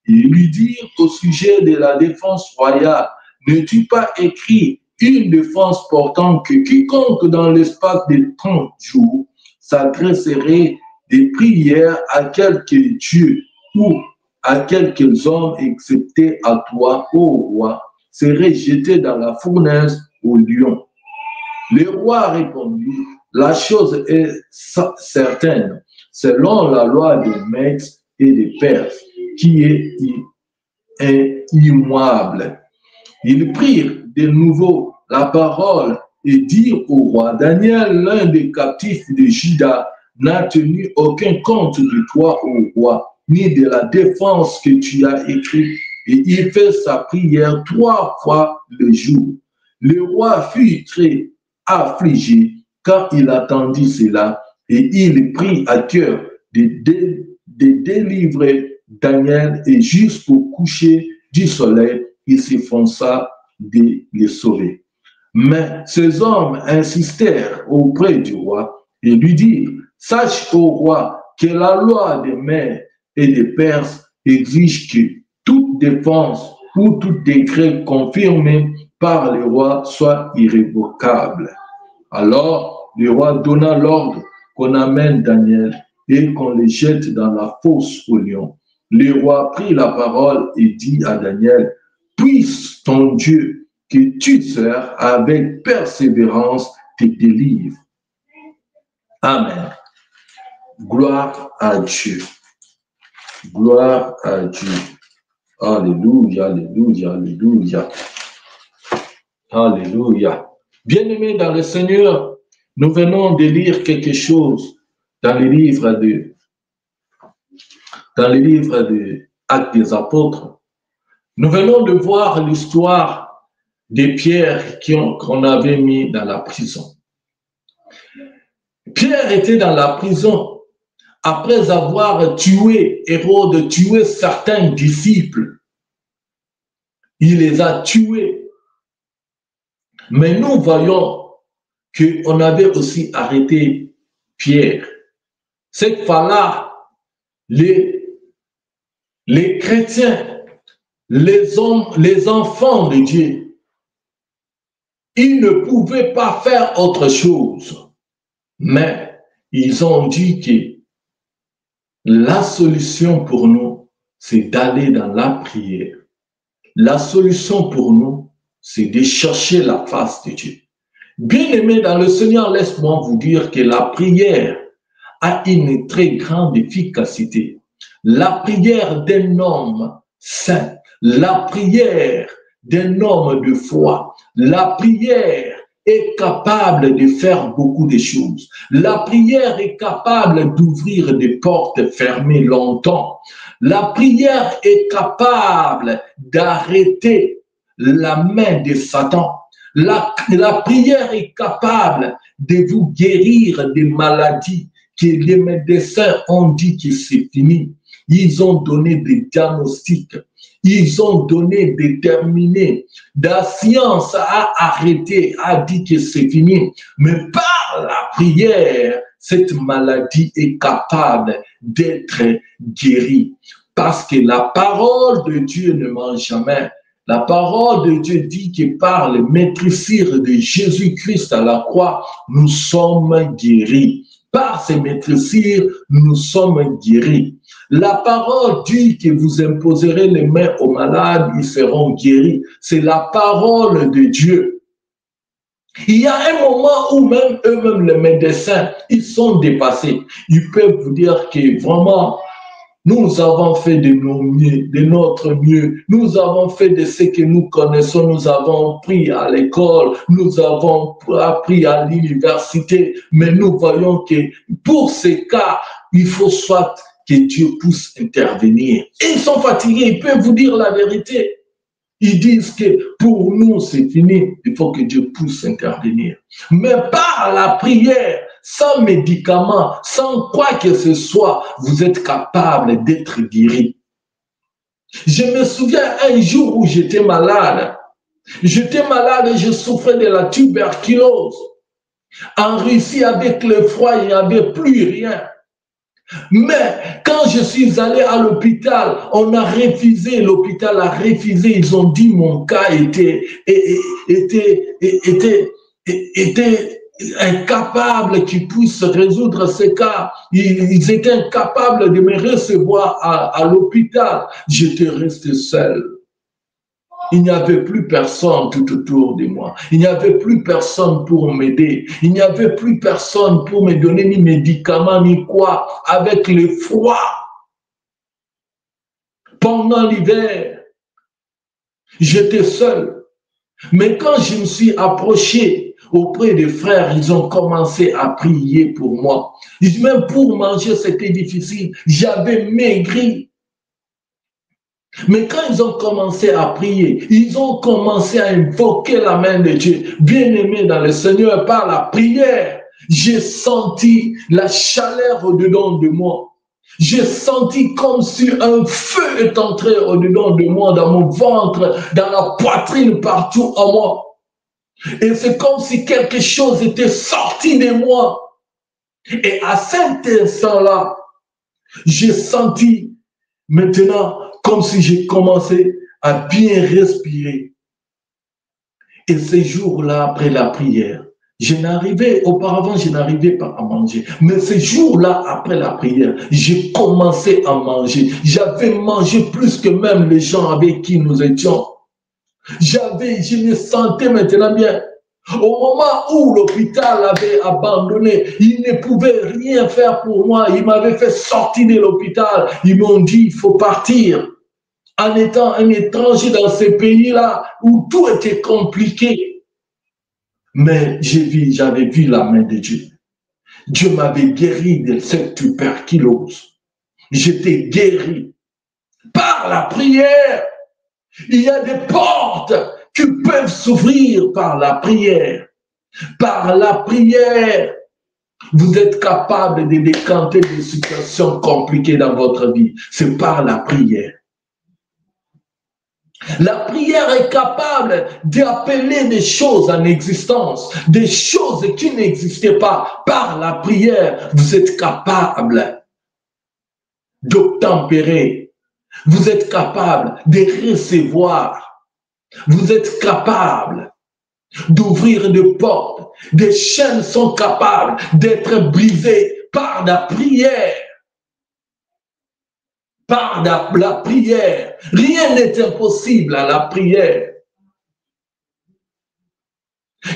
et lui dirent au sujet de la défense royale, n'es-tu pas écrit une défense portant que quiconque dans l'espace de 30 jours s'adresserait des prières à quelque Dieu ou à quelques hommes excepté à toi, ô roi, serait jeté dans la fournaise au lion. Le roi répondit, la chose est certaine, selon la loi des Mèdes et des Perses, qui est immuable. Ils prirent de nouveau la parole et dirent au roi, Daniel, l'un des captifs de Juda, n'a tenu aucun compte de toi, ô roi, ni de la défense que tu as écrite, et il fait sa prière 3 fois le jour. Le roi fut très affligé quand il attendit cela, et il prit à cœur de délivrer Daniel, et jusqu'au coucher du soleil, il s'efforça de les sauver. Mais ces hommes insistèrent auprès du roi et lui dirent, sache au roi que la loi des Mèdes et des Perses exige que toute défense ou tout décret confirmé par le roi soit irrévocable. Alors le roi donna l'ordre qu'on amène Daniel et qu'on le jette dans la fosse au lion. Le roi prit la parole et dit à Daniel, puisse ton Dieu que tu sers avec persévérance te délivre. Amen. Gloire à Dieu. Gloire à Dieu. Alléluia, alléluia, alléluia. Alléluia. Bien-aimés dans le Seigneur, nous venons de lire quelque chose dans le livre de Actes des Apôtres. Nous venons de voir l'histoire de Pierre qu'on avait mis dans la prison. Pierre était dans la prison après avoir tué Hérode, tué certains disciples. Il les a tués. Mais nous voyons qu'on avait aussi arrêté Pierre. Cette fois-là, les chrétiens, les enfants de Dieu, ils ne pouvaient pas faire autre chose. Mais ils ont dit que la solution pour nous, c'est d'aller dans la prière. La solution pour nous, c'est de chercher la face de Dieu. Bien-aimés dans le Seigneur, laisse-moi vous dire que la prière a une très grande efficacité. La prière d'un homme saint, la prière d'un homme de foi, la prière est capable de faire beaucoup de choses. La prière est capable d'ouvrir des portes fermées longtemps. La prière est capable d'arrêter la main de Satan. La prière est capable de vous guérir des maladies que les médecins ont dit que c'est fini. Ils ont donné des diagnostics. Ils ont donné, déterminé. La science a arrêté, a dit que c'est fini. Mais par la prière, cette maladie est capable d'être guérie. Parce que la parole de Dieu ne ment jamais. La parole de Dieu dit que par le maîtrisir de Jésus-Christ à la croix, nous sommes guéris. Par ces maîtrisir, nous sommes guéris. La parole dit que vous imposerez les mains aux malades, ils seront guéris. C'est la parole de Dieu. Il y a un moment où même eux-mêmes, les médecins, ils sont dépassés. Ils peuvent vous dire que vraiment, nous avons fait de notre mieux. Nous avons fait de ce que nous connaissons. Nous avons appris à l'école. Nous avons appris à l'université. Mais nous voyons que pour ces cas, il faut soit que Dieu puisse intervenir. Et ils sont fatigués. Ils peuvent vous dire la vérité. Ils disent que pour nous, c'est fini. Il faut que Dieu puisse intervenir. Mais par la prière, sans médicaments, sans quoi que ce soit, vous êtes capable d'être guéri. Je me souviens un jour où j'étais malade. J'étais malade et je souffrais de la tuberculose. En Russie, avec le froid, il n'y avait plus rien. Mais quand je suis allé à l'hôpital, on a refusé, l'hôpital a refusé. Ils ont dit mon cas était incapable qu'ils puissent résoudre ce cas. Ils étaient incapables de me recevoir à l'hôpital. J'étais resté seul. Il n'y avait plus personne tout autour de moi. Il n'y avait plus personne pour m'aider. Il n'y avait plus personne pour me donner ni médicaments ni quoi. Avec le froid, pendant l'hiver, j'étais seul. Mais quand je me suis approché auprès des frères, ils ont commencé à prier pour moi. Même pour manger, c'était difficile. J'avais maigri. Mais quand ils ont commencé à prier, ils ont commencé à invoquer la main de Dieu. Bien-aimé dans le Seigneur, par la prière, j'ai senti la chaleur au-dedans de moi. J'ai senti comme si un feu est entré au-dedans de moi, dans mon ventre, dans la poitrine, partout en moi. Et c'est comme si quelque chose était sorti de moi. Et à cet instant-là, j'ai senti maintenant comme si j'ai commencé à bien respirer. Et ces jours-là, après la prière, auparavant, je n'arrivais pas à manger. Mais ces jours-là, après la prière, j'ai commencé à manger. J'avais mangé plus que même les gens avec qui nous étions. Je me sentais maintenant bien. Au moment où l'hôpital avait abandonné, ils ne pouvaient rien faire pour moi. Ils m'avaient fait sortir de l'hôpital. Ils m'ont dit, il faut partir. En étant un étranger dans ces pays-là où tout était compliqué. Mais j'avais vu la main de Dieu. Dieu m'avait guéri de cette tuberculose. J'étais guéri par la prière. Il y a des portes qui peuvent s'ouvrir par la prière. Par la prière, vous êtes capable de décanter des situations compliquées dans votre vie. C'est par la prière. La prière est capable d'appeler des choses en existence, des choses qui n'existaient pas. Par la prière, vous êtes capable d'obtempérer. Vous êtes capable de recevoir. Vous êtes capable d'ouvrir des portes. Des chaînes sont capables d'être brisées par la prière. Par la prière. Rien n'est impossible à la prière.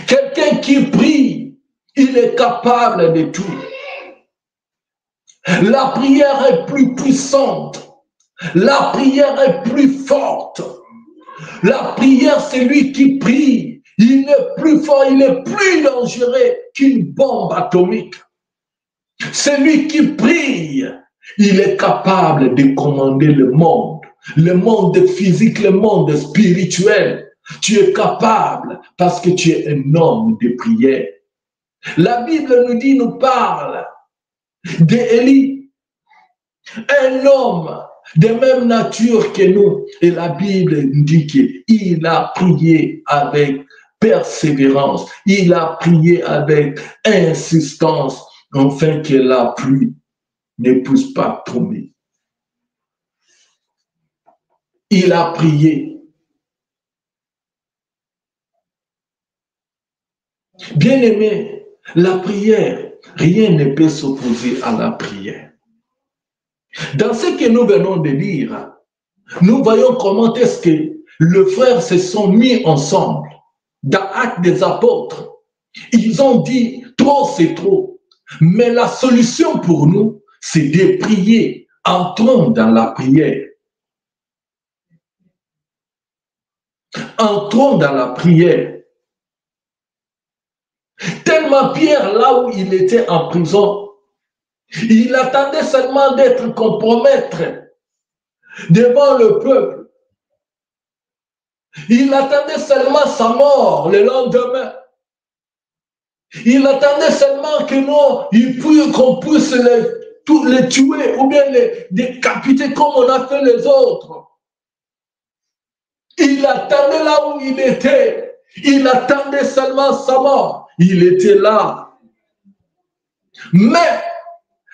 Quelqu'un qui prie, il est capable de tout. La prière est plus puissante. La prière est plus forte. La prière, c'est lui qui prie. Il est plus fort, il est plus dangereux qu'une bombe atomique. C'est lui qui prie. Il est capable de commander le monde physique, le monde spirituel. Tu es capable parce que tu es un homme de prière. La Bible nous parle d'Élie, un homme de même nature que nous. Et la Bible nous dit qu'il a prié avec persévérance, il a prié avec insistance, afin que la pluie ne puisse pas tomber. Il a prié. Bien-aimé, la prière, rien ne peut s'opposer à la prière. Dans ce que nous venons de lire, nous voyons comment est-ce que les frères se sont mis ensemble dans Actes des Apôtres. Ils ont dit, trop c'est trop. Mais la solution pour nous, c'est de prier. Entrons dans la prière. Entrons dans la prière. Tellement Pierre, là où il était en prison, il attendait seulement d'être compromettre devant le peuple. Il attendait seulement sa mort le lendemain. Il attendait seulement que non, qu'on puisse les tuer ou bien les décapiter comme on a fait les autres. Il attendait là où il était. Il attendait seulement sa mort. Il était là. Mais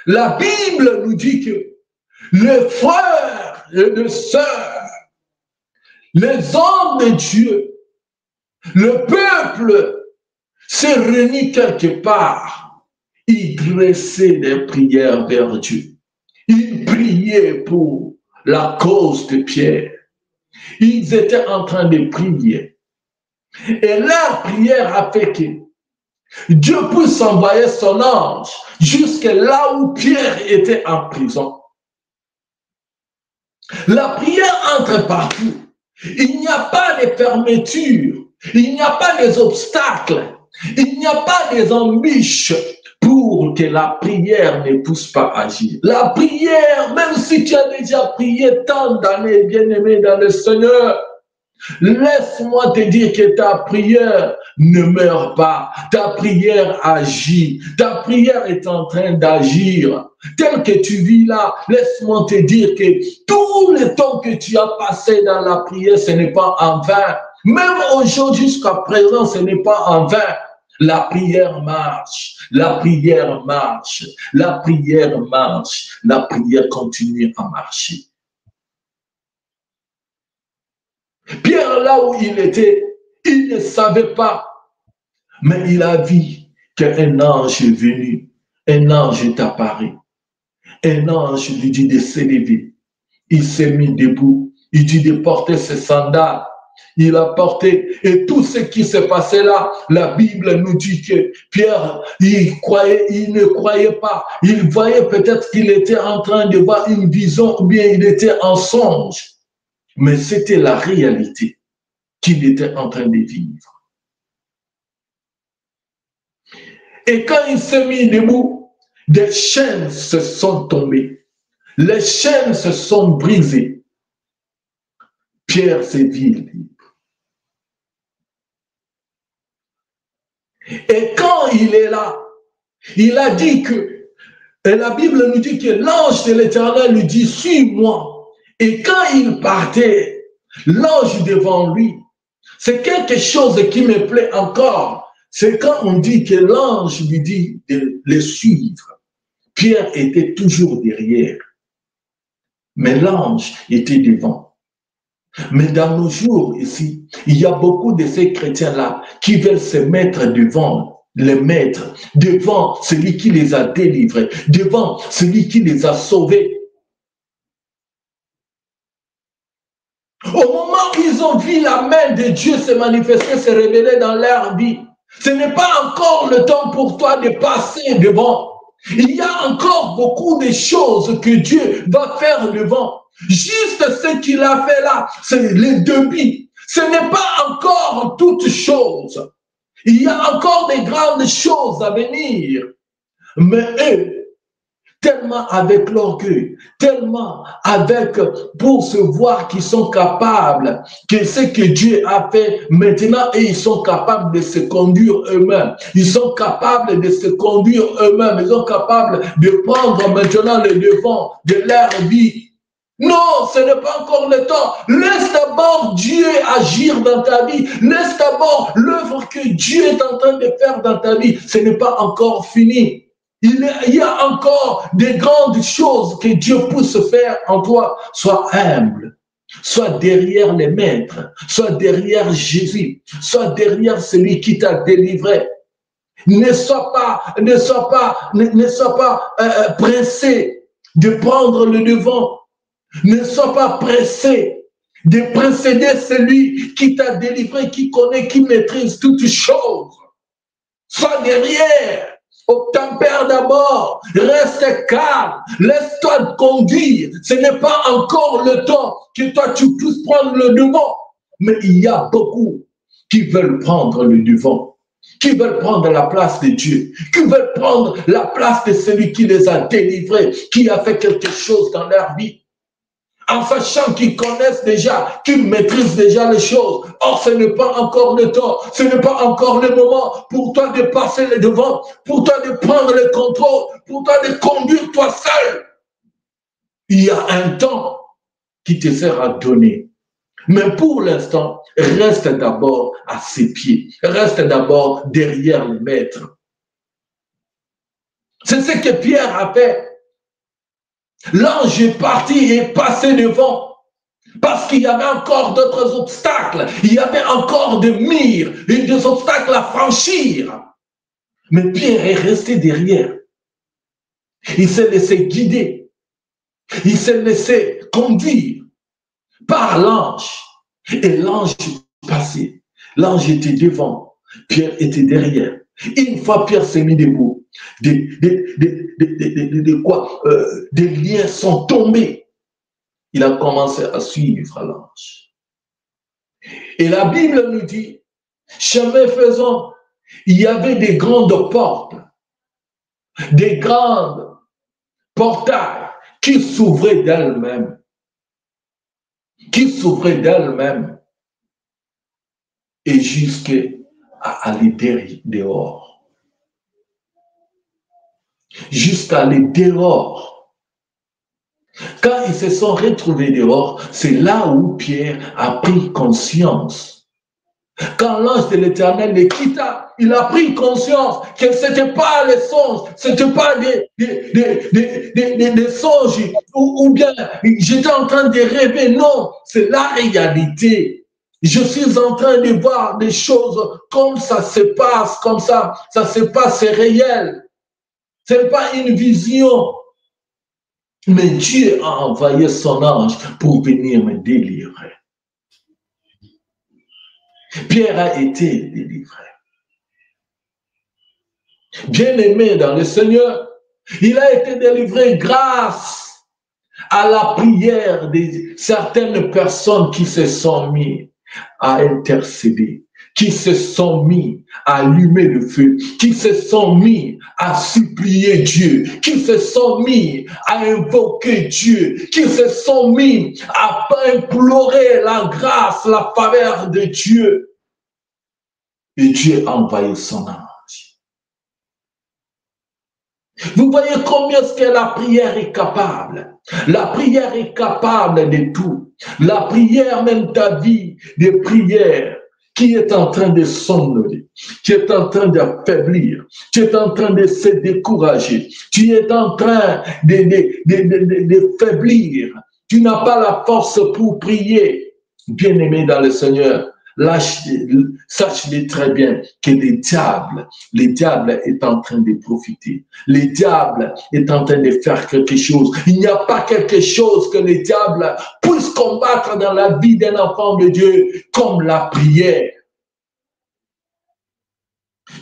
la Bible nous dit que les frères et les sœurs, les hommes de Dieu, le peuple s'est réuni quelque part. Ils dressaient des prières vers Dieu. Ils priaient pour la cause de Pierre. Ils étaient en train de prier. Et leur prière a fait que Dieu puisse envoyer son ange jusque là où Pierre était en prison. La prière entre partout. Il n'y a pas de fermeture. Il n'y a pas des obstacles. Il n'y a pas des embûches pour que la prière ne puisse pas agir. La prière, même si tu as déjà prié tant d'années, bien-aimé dans le Seigneur, laisse-moi te dire que ta prière ne meurt pas. Ta prière agit. Ta prière est en train d'agir. Tel que tu vis là, laisse-moi te dire que tout le temps que tu as passé dans la prière, ce n'est pas en vain. Même aujourd'hui, jusqu'à présent, ce n'est pas en vain. La prière marche. La prière marche. La prière marche. La prière continue à marcher. Pierre, là où il était, il ne savait pas, mais il a vu qu'un ange est venu, un ange est apparu, un ange lui dit de s'élever. Il s'est mis debout, il dit de porter ses sandales, il a porté, et tout ce qui s'est passé là, la Bible nous dit que Pierre, il ne croyait pas, il voyait peut-être qu'il était en train de voir une vision, ou bien il était en songe. Mais c'était la réalité qu'il était en train de vivre. Et quand il s'est mis debout, des chaînes se sont tombées. Les chaînes se sont brisées. Pierre s'est vu libre. Et quand il est là, il a dit que, et la Bible nous dit que l'ange de l'Éternel lui dit, suis-moi. Et quand il partait, l'ange devant lui, c'est quelque chose qui me plaît encore. C'est quand on dit que l'ange lui dit de le suivre. Pierre était toujours derrière, mais l'ange était devant. Mais dans nos jours ici, il y a beaucoup de ces chrétiens-là qui veulent se mettre devant les maîtres, devant celui qui les a délivrés, devant celui qui les a sauvés. Au moment où ils ont vu la main de Dieu se manifester, se révéler dans leur vie, ce n'est pas encore le temps pour toi de passer devant. Il y a encore beaucoup de choses que Dieu va faire devant. Juste ce qu'il a fait là, c'est les débits. Ce n'est pas encore toute chose. Il y a encore des grandes choses à venir. Mais eux, tellement avec l'orgueil, tellement avec, pour se voir qu'ils sont capables, que ce que Dieu a fait maintenant, et ils sont capables de se conduire eux-mêmes. Ils sont capables de se conduire eux-mêmes. Ils sont capables de prendre maintenant le devant de leur vie. Non, ce n'est pas encore le temps. Laisse d'abord Dieu agir dans ta vie. Laisse d'abord l'œuvre que Dieu est en train de faire dans ta vie. Ce n'est pas encore fini. Il y a encore des grandes choses que Dieu puisse faire en toi. Sois humble, sois derrière les maîtres, sois derrière Jésus, sois derrière celui qui t'a délivré. Ne sois pas pressé de prendre le devant. Ne sois pas pressé de précéder celui qui t'a délivré, qui connaît, qui maîtrise toutes choses. Sois derrière. Obtempère d'abord, reste calme, laisse-toi conduire. Ce n'est pas encore le temps que toi tu puisses prendre le devant. Mais il y a beaucoup qui veulent prendre le devant, qui veulent prendre la place de Dieu, qui veulent prendre la place de celui qui les a délivrés, qui a fait quelque chose dans leur vie. en sachant qu'ils connaissent déjà, qu'ils maîtrisent déjà les choses. Or, ce n'est pas encore le temps, ce n'est pas encore le moment pour toi de passer les devants, pour toi de prendre le contrôle, pour toi de conduire toi seul. Il y a un temps qui te sera donné. Mais pour l'instant, reste d'abord à ses pieds, reste d'abord derrière le maître. C'est ce que Pierre a fait. L'ange est parti et est passé devant. Parce qu'il y avait encore d'autres obstacles. Il y avait encore des murs et des obstacles à franchir. Mais Pierre est resté derrière. Il s'est laissé guider. Il s'est laissé conduire par l'ange. Et l'ange est passé. L'ange était devant. Pierre était derrière. Une fois Pierre s'est mis debout, des liens sont tombés. Il a commencé à suivre l'ange. Et la Bible nous dit, chemin faisant, il y avait des grandes portes, des grandes portails qui s'ouvraient d'elles-mêmes. Et jusqu'à aller dehors. Jusqu'à aller dehors. Quand ils se sont retrouvés dehors, c'est là où Pierre a pris conscience. Quand l'ange de l'Éternel les quitta, il a pris conscience que ce n'était pas les songes, ce n'était pas des songes ou bien j'étais en train de rêver. Non, c'est la réalité. Je suis en train de voir des choses comme ça se passe, comme ça se passe, c'est réel. Ce n'est pas une vision. Mais Dieu a envoyé son ange pour venir me délivrer. Pierre a été délivré. Bien-aimé dans le Seigneur, il a été délivré grâce à la prière de certaines personnes qui se sont mises à intercéder, qui se sont mis à allumer le feu, qui se sont mis à supplier Dieu, qui se sont mis à invoquer Dieu, qui se sont mis à implorer la grâce, la faveur de Dieu. Et Dieu a envoyé son ange. Vous voyez combien est-ce que la prière est capable. La prière est capable de tout. La prière, même ta vie de prière, qui est en train de somnoler, qui est en train d'affaiblir, qui est en train de se décourager, tu es en train de faiblir, tu n'as pas la force pour prier. Bien-aimé dans le Seigneur, sache-le très bien que le diable est en train de profiter. Le diable est en train de faire quelque chose. Il n'y a pas quelque chose que le diable puisse combattre dans la vie d'un enfant de Dieu comme la prière.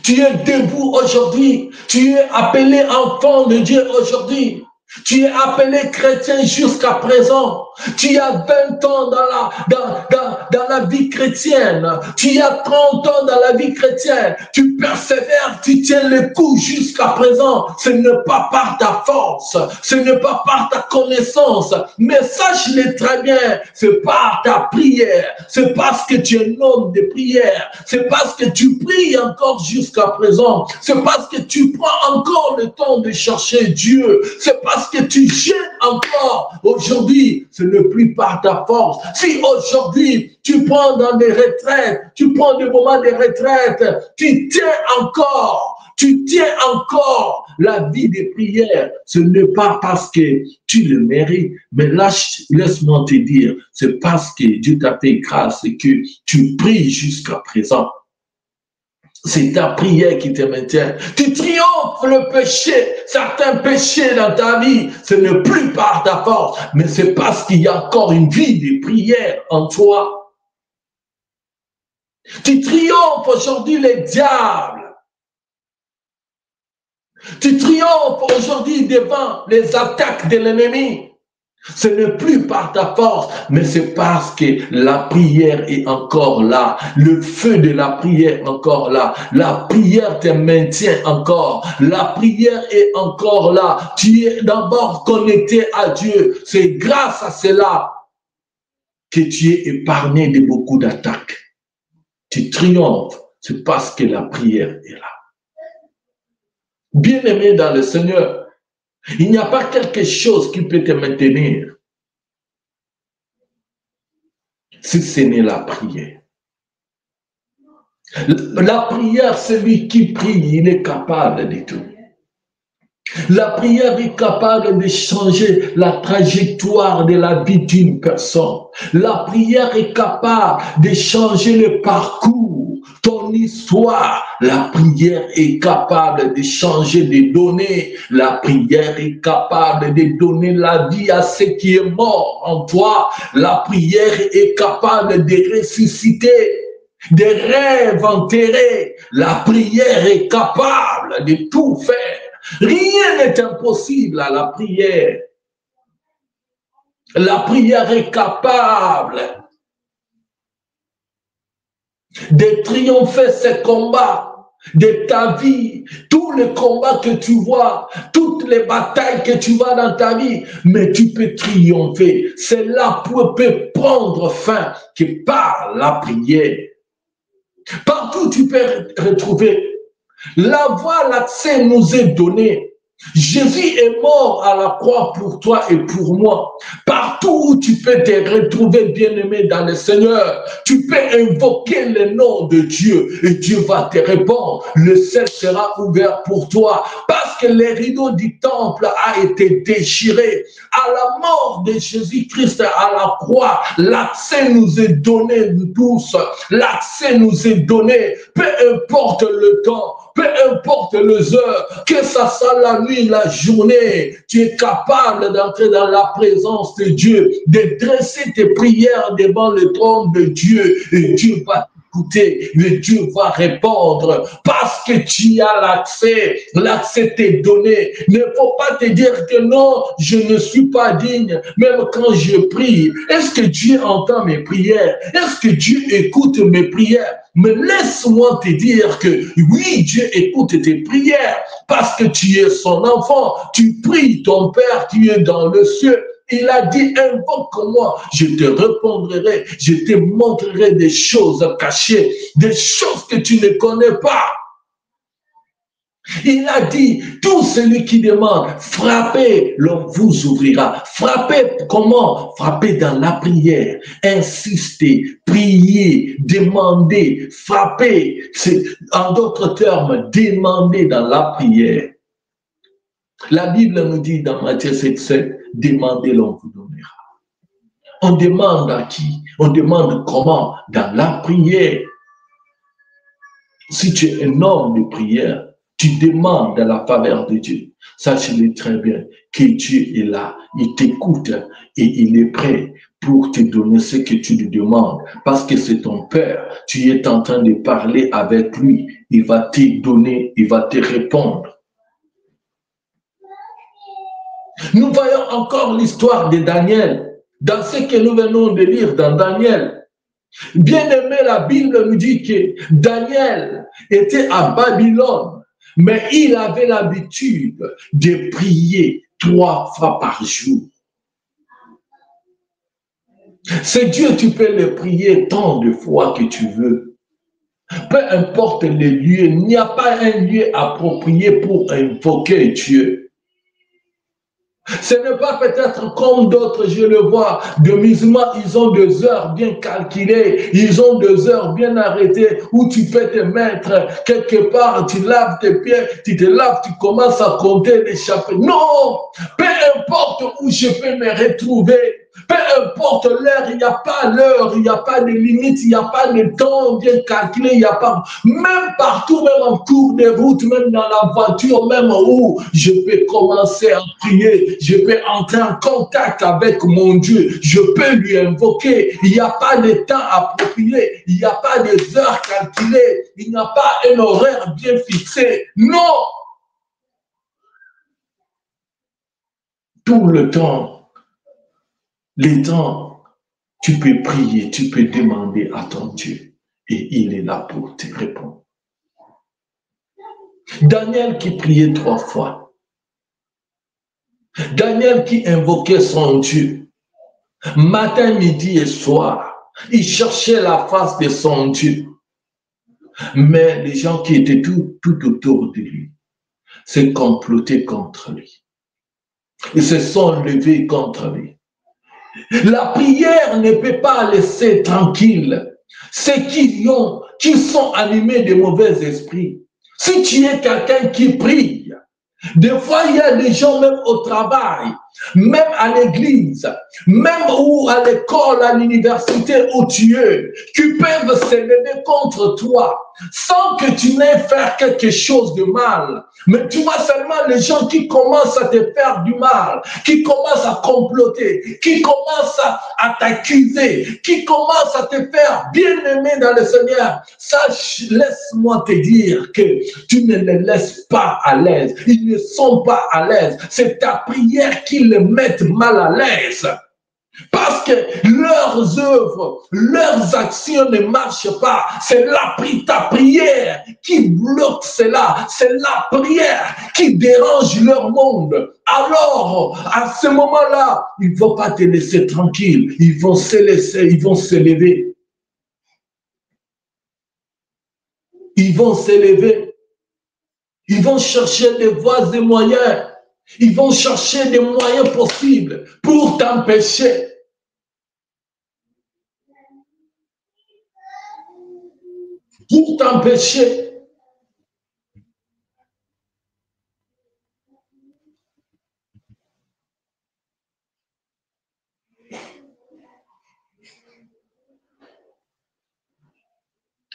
Tu es debout aujourd'hui. Tu es appelé enfant de Dieu aujourd'hui. Tu es appelé chrétien jusqu'à présent. Tu as 20 ans dans la vie chrétienne. Tu as 30 ans dans la vie chrétienne. Tu persévères, tu tiens le coup jusqu'à présent. Ce n'est pas par ta force, ce n'est pas par ta connaissance, mais sache-le très bien, c'est par ta prière. C'est parce que tu es un homme de prière. C'est parce que tu pries encore jusqu'à présent. C'est parce que tu prends encore le temps de chercher Dieu. C'est parce que tu jeûnes encore. Aujourd'hui, ce n'est plus par ta force. Si aujourd'hui, tu prends dans des retraites, tu prends des moments de retraite, tu tiens encore la vie de prière. Ce n'est pas parce que tu le mérites, mais laisse-moi te dire, c'est parce que Dieu t'a fait grâce et que tu pries jusqu'à présent. C'est ta prière qui te maintient. Tu triomphes le péché, certains péchés dans ta vie. Ce n'est plus par ta force, mais c'est parce qu'il y a encore une vie de prière en toi. Tu triomphes aujourd'hui les diables. Tu triomphes aujourd'hui devant les attaques de l'ennemi. Ce n'est plus par ta force, mais c'est parce que la prière est encore là. Le feu de la prière est encore là. La prière te maintient encore. La prière est encore là. Tu es d'abord connecté à Dieu. C'est grâce à cela que tu es épargné de beaucoup d'attaques. Tu triomphes. C'est parce que la prière est là. Bien-aimé dans le Seigneur, il n'y a pas quelque chose qui peut te maintenir si ce n'est la prière. La prière, celui qui prie, il est capable de tout. La prière est capable de changer la trajectoire de la vie d'une personne. La prière est capable de changer le parcours, ton histoire. La prière est capable de changer, de donner. La prière est capable de donner la vie à ce qui est mort en toi. La prière est capable de ressusciter des rêves enterrés. La prière est capable de tout faire. Rien n'est impossible à la prière. La prière est capable de triompher ces combats de ta vie, tous les combats que tu vois, toutes les batailles que tu vois dans ta vie, mais tu peux triompher. Cela peut prendre fin que par la prière. Partout tu peux retrouver la voie, l'accès nous est donné. Jésus est mort à la croix pour toi et pour moi. Partout où tu peux te retrouver bien-aimé dans le Seigneur, tu peux invoquer le nom de Dieu et Dieu va te répondre. Le ciel sera ouvert pour toi parce que les rideaux du temple a été déchiré. À la mort de Jésus-Christ à la croix, l'accès nous est donné, nous tous. L'accès nous est donné, peu importe le temps. Peu importe les heures, que ça soit la nuit, la journée, tu es capable d'entrer dans la présence de Dieu, de dresser tes prières devant le trône de Dieu et Dieu va t'écouter, et Dieu va répondre parce que tu as l'accès, l'accès t'est donné. Il ne faut pas te dire que non, je ne suis pas digne, même quand je prie. Est-ce que Dieu entend mes prières? Est-ce que Dieu écoute mes prières? Mais laisse-moi te dire que oui, Dieu écoute tes prières parce que tu es son enfant. Tu pries ton Père qui est dans le ciel. Il a dit, invoque-moi, je te répondrai, je te montrerai des choses cachées, des choses que tu ne connais pas. Il a dit, tout celui qui demande, frappez, l'on vous ouvrira. Frappez comment? Frappez dans la prière, insistez, priez, demandez, frappez. C'est, en d'autres termes, demandez dans la prière. La Bible nous dit dans Matthieu 7,7, demandez, l'on vous donnera. On demande à qui? On demande comment? Dans la prière. Si tu es un homme de prière, tu demandes à la faveur de Dieu. Sache-le très bien que Dieu est là, il t'écoute et il est prêt pour te donner ce que tu lui demandes. Parce que c'est ton Père, tu es en train de parler avec lui, il va te donner, il va te répondre. Nous voyons encore l'histoire de Daniel, dans ce que nous venons de lire dans Daniel. Bien aimé, la Bible nous dit que Daniel était à Babylone, mais il avait l'habitude de prier 3 fois par jour. C'est Dieu, tu peux le prier tant de fois que tu veux. Peu importe le lieu, il n'y a pas un lieu approprié pour invoquer Dieu. Ce n'est pas peut-être comme d'autres, je le vois, de musulmans, ils ont des heures bien calculées, ils ont des heures bien arrêtées où tu peux te mettre quelque part, tu laves tes pieds, tu te laves, tu commences à compter les chapitres. Non, peu importe où je peux me retrouver, peu importe l'heure, il n'y a pas l'heure, il n'y a pas de limite, il n'y a pas de temps bien calculé, il n'y a pas, même partout, même en cours de route, même dans la voiture, même où je peux commencer à prier, je peux entrer en contact avec mon Dieu, je peux lui invoquer, il n'y a pas de temps approprié, il n'y a pas des heures calculées, il n'y a pas un horaire bien fixé, non! Tout le temps, les temps, tu peux prier, tu peux demander à ton Dieu et il est là pour te répondre. Daniel qui priait 3 fois. Daniel qui invoquait son Dieu. Matin, midi et soir. Il cherchait la face de son Dieu. Mais les gens qui étaient tout autour de lui s'est comploté contre lui. Ils se sont levés contre lui. La prière ne peut pas laisser tranquille ceux qui sont animés de mauvais esprits. Si tu es quelqu'un qui prie, des fois il y a des gens même au travail, même à l'église, même ou à l'école, à l'université où tu es, qui peuvent se lever contre toi sans que tu n'aies fait quelque chose de mal. Mais tu vois seulement les gens qui commencent à te faire du mal, qui commencent à comploter, qui commencent à t'accuser, qui commencent à te faire bien-aimer dans le Seigneur. Sache, laisse-moi te dire que tu ne les laisses pas à l'aise. Ils ne sont pas à l'aise. C'est ta prière qui les met mal à l'aise. Parce que leurs œuvres, leurs actions ne marchent pas. C'est ta prière qui bloque cela. C'est la prière qui dérange leur monde. Alors, à ce moment-là, il ne faut pas te laisser tranquille. Ils vont se laisser, ils vont se lever. Ils vont se lever. Ils vont chercher des voies et moyens. Ils vont chercher des moyens possibles pour t'empêcher. Pour t'empêcher.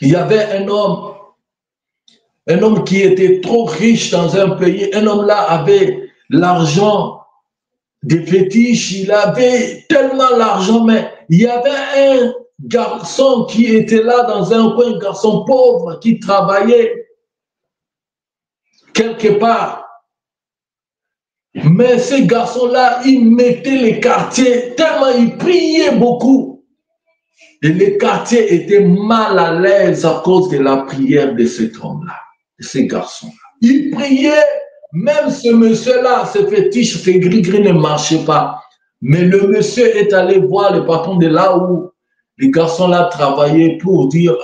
Il y avait un homme qui était trop riche dans un pays. Un homme là avait l'argent des fétiches, il avait tellement l'argent, mais il y avait un garçon qui était là dans un coin, un garçon pauvre qui travaillait quelque part. Mais ce garçon-là, il mettait les quartiers, tellement il priait beaucoup. Et les quartiers étaient mal à l'aise à cause de la prière de cet homme-là, de ce garçon-là. Il priait, même ce monsieur-là, ce fétiche, ce gris-gris ne marchait pas. Mais le monsieur est allé voir le patron de là où le garçon-là travaillait pour dire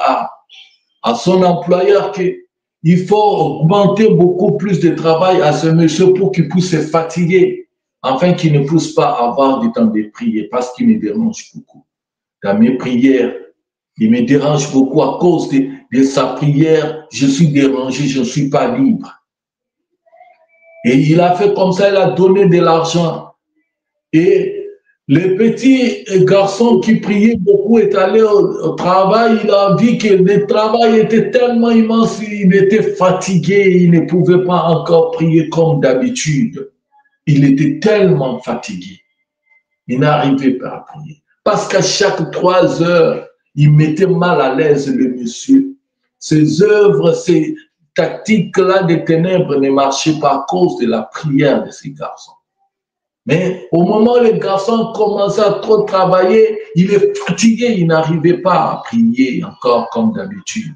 à son employeur qu'il faut augmenter beaucoup plus de travail à ce monsieur pour qu'il puisse se fatiguer, afin qu'il ne puisse pas avoir du temps de prier, parce qu'il me dérange beaucoup. Dans mes prières, il me dérange beaucoup à cause de sa prière. Je suis dérangé, je ne suis pas libre. Et il a fait comme ça, il a donné de l'argent. Et le petit garçon qui priait beaucoup est allé au travail. Il a vu que le travail était tellement immense, il était fatigué, il ne pouvait pas encore prier comme d'habitude. Il était tellement fatigué. Il n'arrivait pas à prier. Parce qu'à chaque 3 heures, il mettait mal à l'aise le monsieur. Ses œuvres, ces tactiques-là des ténèbres ne marchaient pas à cause de la prière de ces garçons. Mais au moment où les garçons commençaient à trop travailler, il est fatigué, il n'arrivait pas à prier encore comme d'habitude.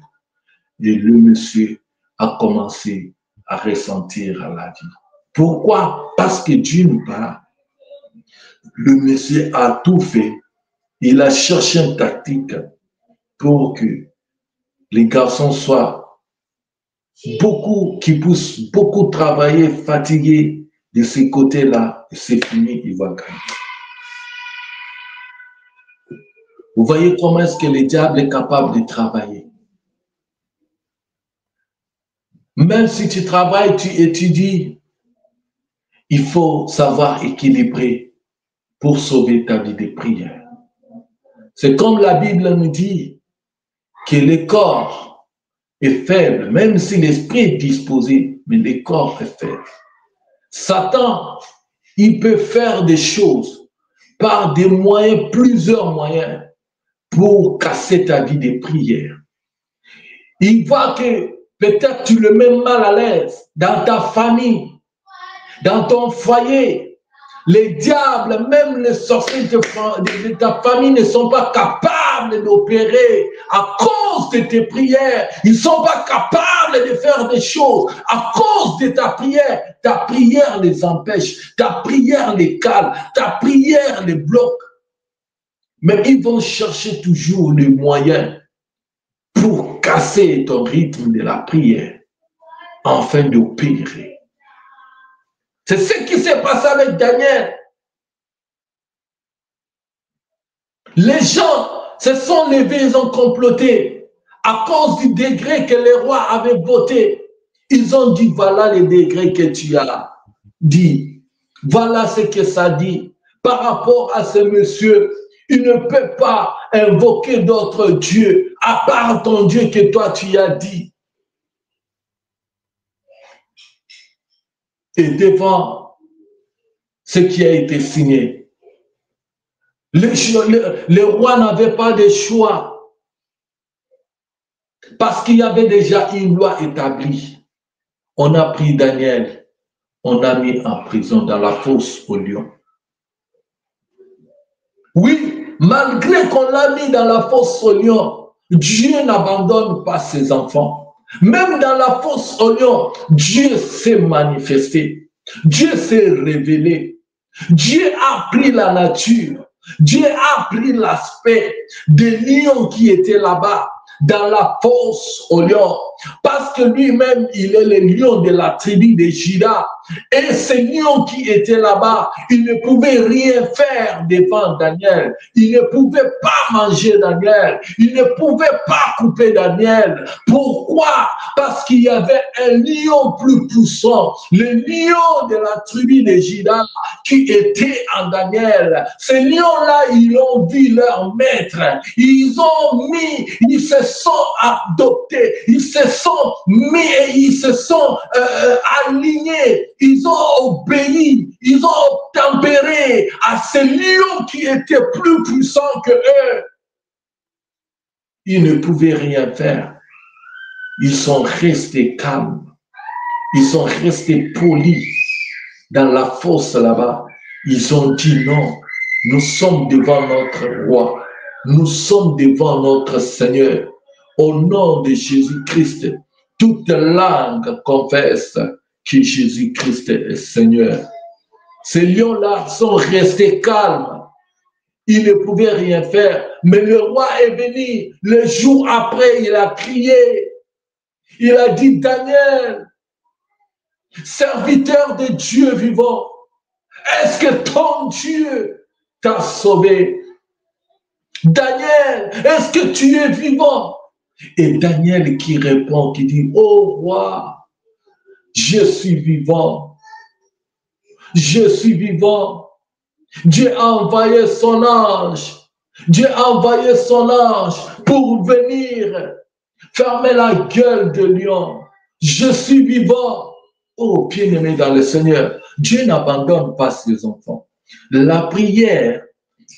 Et le monsieur a commencé à ressentir la vie. Pourquoi? Parce que d'une part, le monsieur a tout fait. Il a cherché une tactique pour que les garçons soient qui poussent beaucoup travailler, fatigués de ces côtés-là. Et c'est fini, il va gagner. Vous voyez comment est-ce que le diable est capable de travailler. Même si tu travailles, tu étudies, il faut savoir équilibrer pour sauver ta vie de prière. C'est comme la Bible nous dit que le corps est faible, même si l'esprit est disposé, mais le corps est faible. Satan, il peut faire des choses par des moyens, plusieurs moyens, pour casser ta vie de prière. Il voit que peut-être tu le mets mal à l'aise dans ta famille, dans ton foyer. Les diables, même les sorciers de ta famille ne sont pas capables d'opérer à cause de tes prières. Ils ne sont pas capables de faire des choses à cause de ta prière. Ta prière les empêche, ta prière les cale, ta prière les bloque. Mais ils vont chercher toujours les moyens pour casser ton rythme de la prière afin d'opérer. C'est ce qui s'est passé avec Daniel. Les gens se sont levés, ils ont comploté à cause du décret que les rois avaient voté. Ils ont dit, voilà les décrets que tu as dit. Voilà ce que ça dit. Par rapport à ce monsieur, il ne peut pas invoquer d'autres dieux à part ton Dieu que toi tu as dit. Et devant ce qui a été signé, les rois n'avaient pas de choix parce qu'il y avait déjà une loi établie. On a pris Daniel, on a mis en prison dans la fosse aux lions. Oui, malgré qu'on l'a mis dans la fosse aux lions, Dieu n'abandonne pas ses enfants. Même dans la fosse aux lions, Dieu s'est manifesté. Dieu s'est révélé. Dieu a pris la nature. Dieu a pris l'aspect des lions qui étaient là-bas, dans la fosse aux lions, parce que lui-même, il est le lion de la tribu de Juda. Et ces lions qui étaient là-bas, ils ne pouvaient rien faire devant Daniel. Ils ne pouvaient pas manger Daniel. Ils ne pouvaient pas couper Daniel. Pourquoi? Parce qu'il y avait un lion plus puissant, le lion de la tribu de Juda, qui était en Daniel. Ces lions-là, ils ont vu leur maître. Ils se sont adoptés, ils se sont mis et ils se sont alignés. Ils ont obéi, ils ont tempéré à ces lions qui étaient plus puissants que eux. Ils ne pouvaient rien faire. Ils sont restés calmes. Ils sont restés polis dans la fosse là-bas. Ils ont dit non, nous sommes devant notre roi. Nous sommes devant notre Seigneur. Au nom de Jésus-Christ, toute langue confesse que Jésus-Christ est Seigneur. Ces lions-là sont restés calmes. Ils ne pouvaient rien faire. Mais le roi est venu. Le jour après, il a crié. Il a dit, Daniel, serviteur de Dieu vivant, est-ce que ton Dieu t'a sauvé? Daniel, est-ce que tu es vivant? Et Daniel qui répond, qui dit, oh roi, je suis vivant. Je suis vivant. Dieu a envoyé son ange. Dieu a envoyé son ange pour venir fermer la gueule de lion. Je suis vivant. Oh, bien-aimé dans le Seigneur, Dieu n'abandonne pas ses enfants. La prière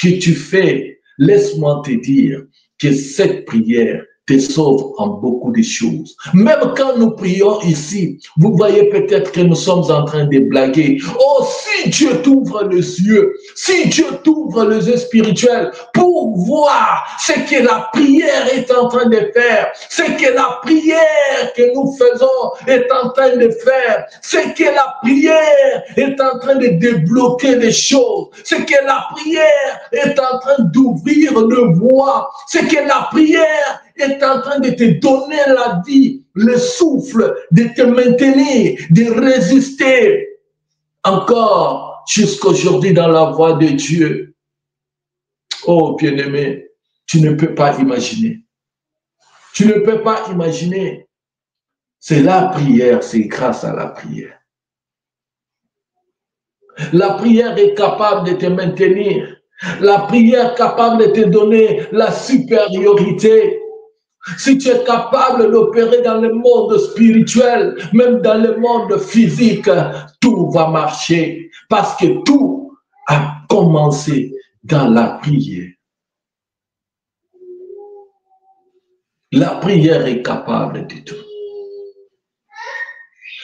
que tu fais, laisse-moi te dire que cette prière te sauve en beaucoup de choses. Même quand nous prions ici, vous voyez peut-être que nous sommes en train de blaguer. Oh, si Dieu t'ouvre les yeux, si Dieu t'ouvre les yeux spirituels pour voir ce que la prière est en train de faire, ce que la prière que nous faisons est en train de faire, ce que la prière est en train de débloquer des choses, ce que la prière est en train d'ouvrir le voie, ce que la prière est en train de te donner la vie, le souffle, de te maintenir, de résister encore jusqu'aujourd'hui dans la voie de Dieu. Oh bien-aimé, tu ne peux pas imaginer. Tu ne peux pas imaginer. C'est la prière, c'est grâce à la prière. La prière est capable de te maintenir. La prière est capable de te donner la supériorité. Si tu es capable d'opérer dans le monde spirituel, même dans le monde physique, tout va marcher parce que tout a commencé dans la prière. La prière est capable de tout.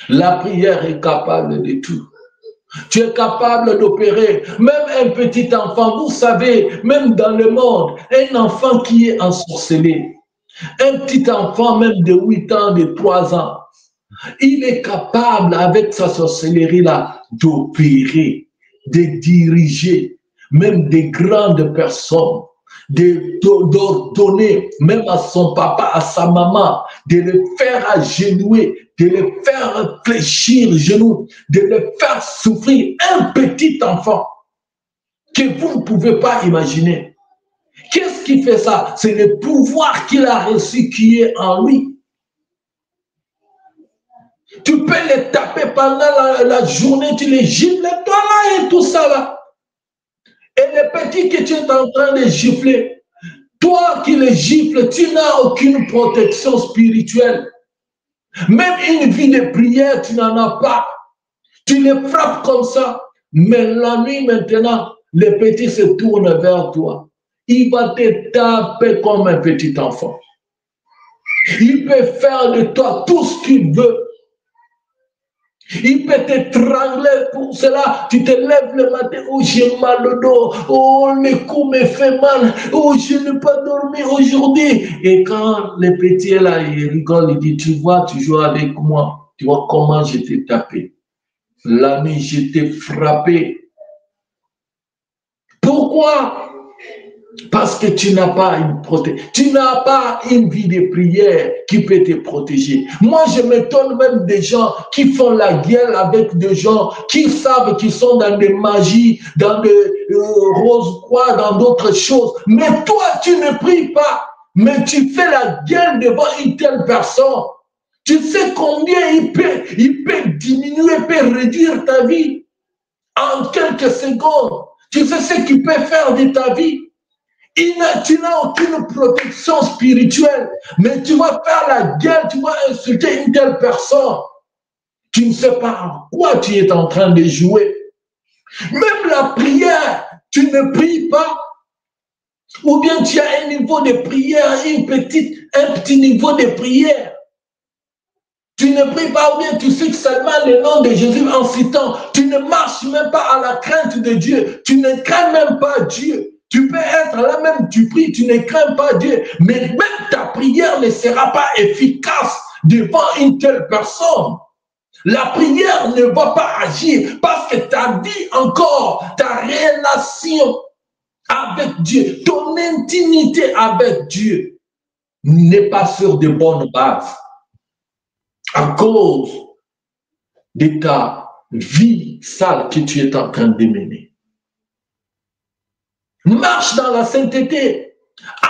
La prière est capable de tout. Tu es capable d'opérer. Même un petit enfant, vous savez, même dans le monde, un enfant qui est ensorcelé, un petit enfant même de 8 ans, de 3 ans, il est capable, avec sa sorcellerie-là, d'opérer, de diriger, même des grandes personnes, d'ordonner, même à son papa, à sa maman, de le faire agenouiller, de le faire fléchir genoux, de le faire souffrir. Un petit enfant que vous ne pouvez pas imaginer. Qu'est-ce qui fait ça? C'est le pouvoir qu'il a reçu qui est en lui. Tu peux les taper pendant la journée, tu les gifles, toi là et tout ça là. Et les petits que tu es en train de gifler, toi qui les gifles, tu n'as aucune protection spirituelle. Même une vie de prière, tu n'en as pas. Tu les frappes comme ça. Mais la nuit maintenant, le petit se tourne vers toi. Il va te taper comme un petit enfant. Il peut faire de toi tout ce qu'il veut. Il peut t'étrangler pour cela. Tu te lèves le matin, oh j'ai mal au dos, oh le cou me fait mal, oh je n'ai pas dormi aujourd'hui. Et quand le petit est là, il rigole, il dit, tu vois, tu joues avec moi, tu vois comment je t'ai tapé. La nuit, je t'ai frappé. Pourquoi? Parce que tu n'as pas une protection, tu n'as pas une vie de prière qui peut te protéger. Moi, je m'étonne même des gens qui font la guerre avec des gens qui savent qu'ils sont dans des magies, dans des rose-croix, dans d'autres choses. Mais toi, tu ne pries pas, mais tu fais la guerre devant une telle personne. Tu sais combien il peut diminuer, il peut réduire ta vie en quelques secondes. Tu sais ce qu'il peut faire de ta vie. Tu n'as aucune protection spirituelle, mais tu vas faire la guerre, tu vas insulter une telle personne. Tu ne sais pas en quoi tu es en train de jouer. Même la prière, tu ne pries pas. Ou bien tu as un niveau de prière, un petit niveau de prière. Tu ne pries pas, ou bien tu cites seulement le nom de Jésus en citant. Tu ne marches même pas à la crainte de Dieu. Tu ne crains même pas Dieu. Tu peux être là même, tu pries, tu ne crains pas Dieu. Mais même ta prière ne sera pas efficace devant une telle personne. La prière ne va pas agir parce que ta vie encore, ta relation avec Dieu, ton intimité avec Dieu n'est pas sur de bonnes bases. À cause de ta vie sale que tu es en train de mener. Marche dans la sainteté,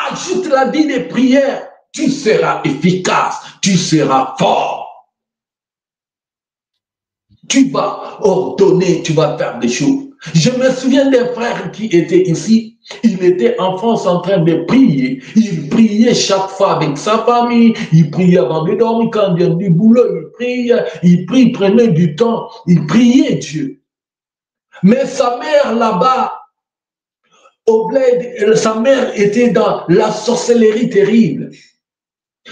ajoute la vie de prière, tu seras efficace, tu seras fort. Tu vas ordonner, tu vas faire des choses. Je me souviens d'un frère qui était ici, il était en France en train de prier. Il priait chaque fois avec sa famille, il priait avant de dormir, quand il vient du boulot, il prie, il prenait du temps, il priait Dieu. Mais sa mère là-bas, au bled, sa mère était dans la sorcellerie terrible.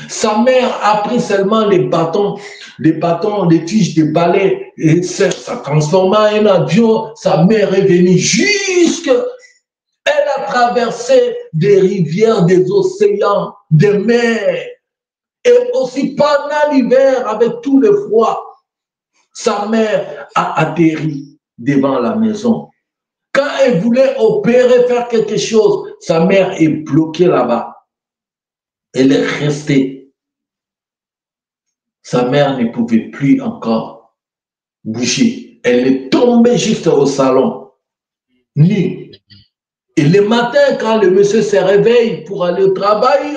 Sa mère a pris seulement les bâtons, les tiges de balai, et ça transforma en un avion. Sa mère est venue jusque. Elle a traversé des rivières, des océans, des mers. Et aussi pendant l'hiver, avec tout le froid, sa mère a atterri devant la maison. Quand elle voulait opérer, faire quelque chose, sa mère est bloquée là-bas. Elle est restée. Sa mère ne pouvait plus encore bouger. Elle est tombée juste au salon, nue. Et le matin, quand le monsieur se réveille pour aller au travail,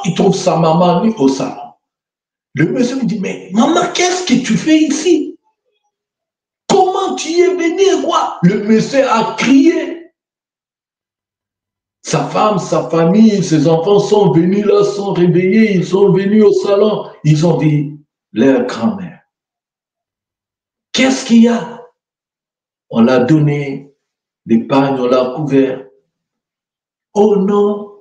il trouve sa maman nue au salon. Le monsieur me dit, mais maman, qu'est-ce que tu fais ici? Comment tu es venu, quoi? Le monsieur a crié. Sa femme, sa famille, ses enfants sont venus là, sont réveillés, ils sont venus au salon. Ils ont dit, leur grand-mère, qu'est-ce qu'il y a? On l'a donné, des pagnes, on l'a couvert. Oh non,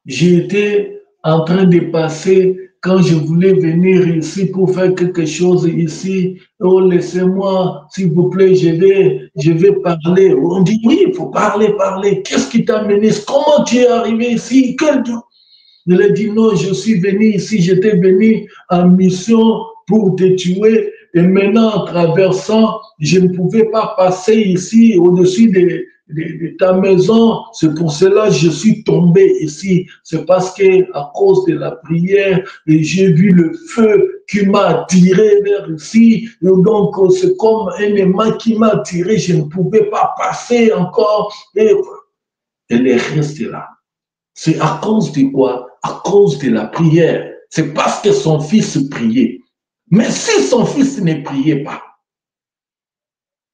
j'étais en train de passer quand je voulais venir ici pour faire quelque chose ici, oh, laissez-moi, s'il vous plaît, je vais parler. On dit, oui, il faut parler. Qu'est-ce qui t'a mené? Comment tu es arrivé ici? Je lui ai dit, non, je suis venu ici, j'étais venu en mission pour te tuer. Et maintenant, en traversant, je ne pouvais pas passer ici, au-dessus de ta maison. C'est pour cela que je suis tombé ici. C'est parce que à cause de la prière, j'ai vu le feu qui m'a attiré vers ici. Et donc, c'est comme un aimant qui m'a attiré. Je ne pouvais pas passer encore. Et elle est restée là. C'est à cause de quoi? À cause de la prière. C'est parce que son fils priait. Mais si son fils ne priait pas,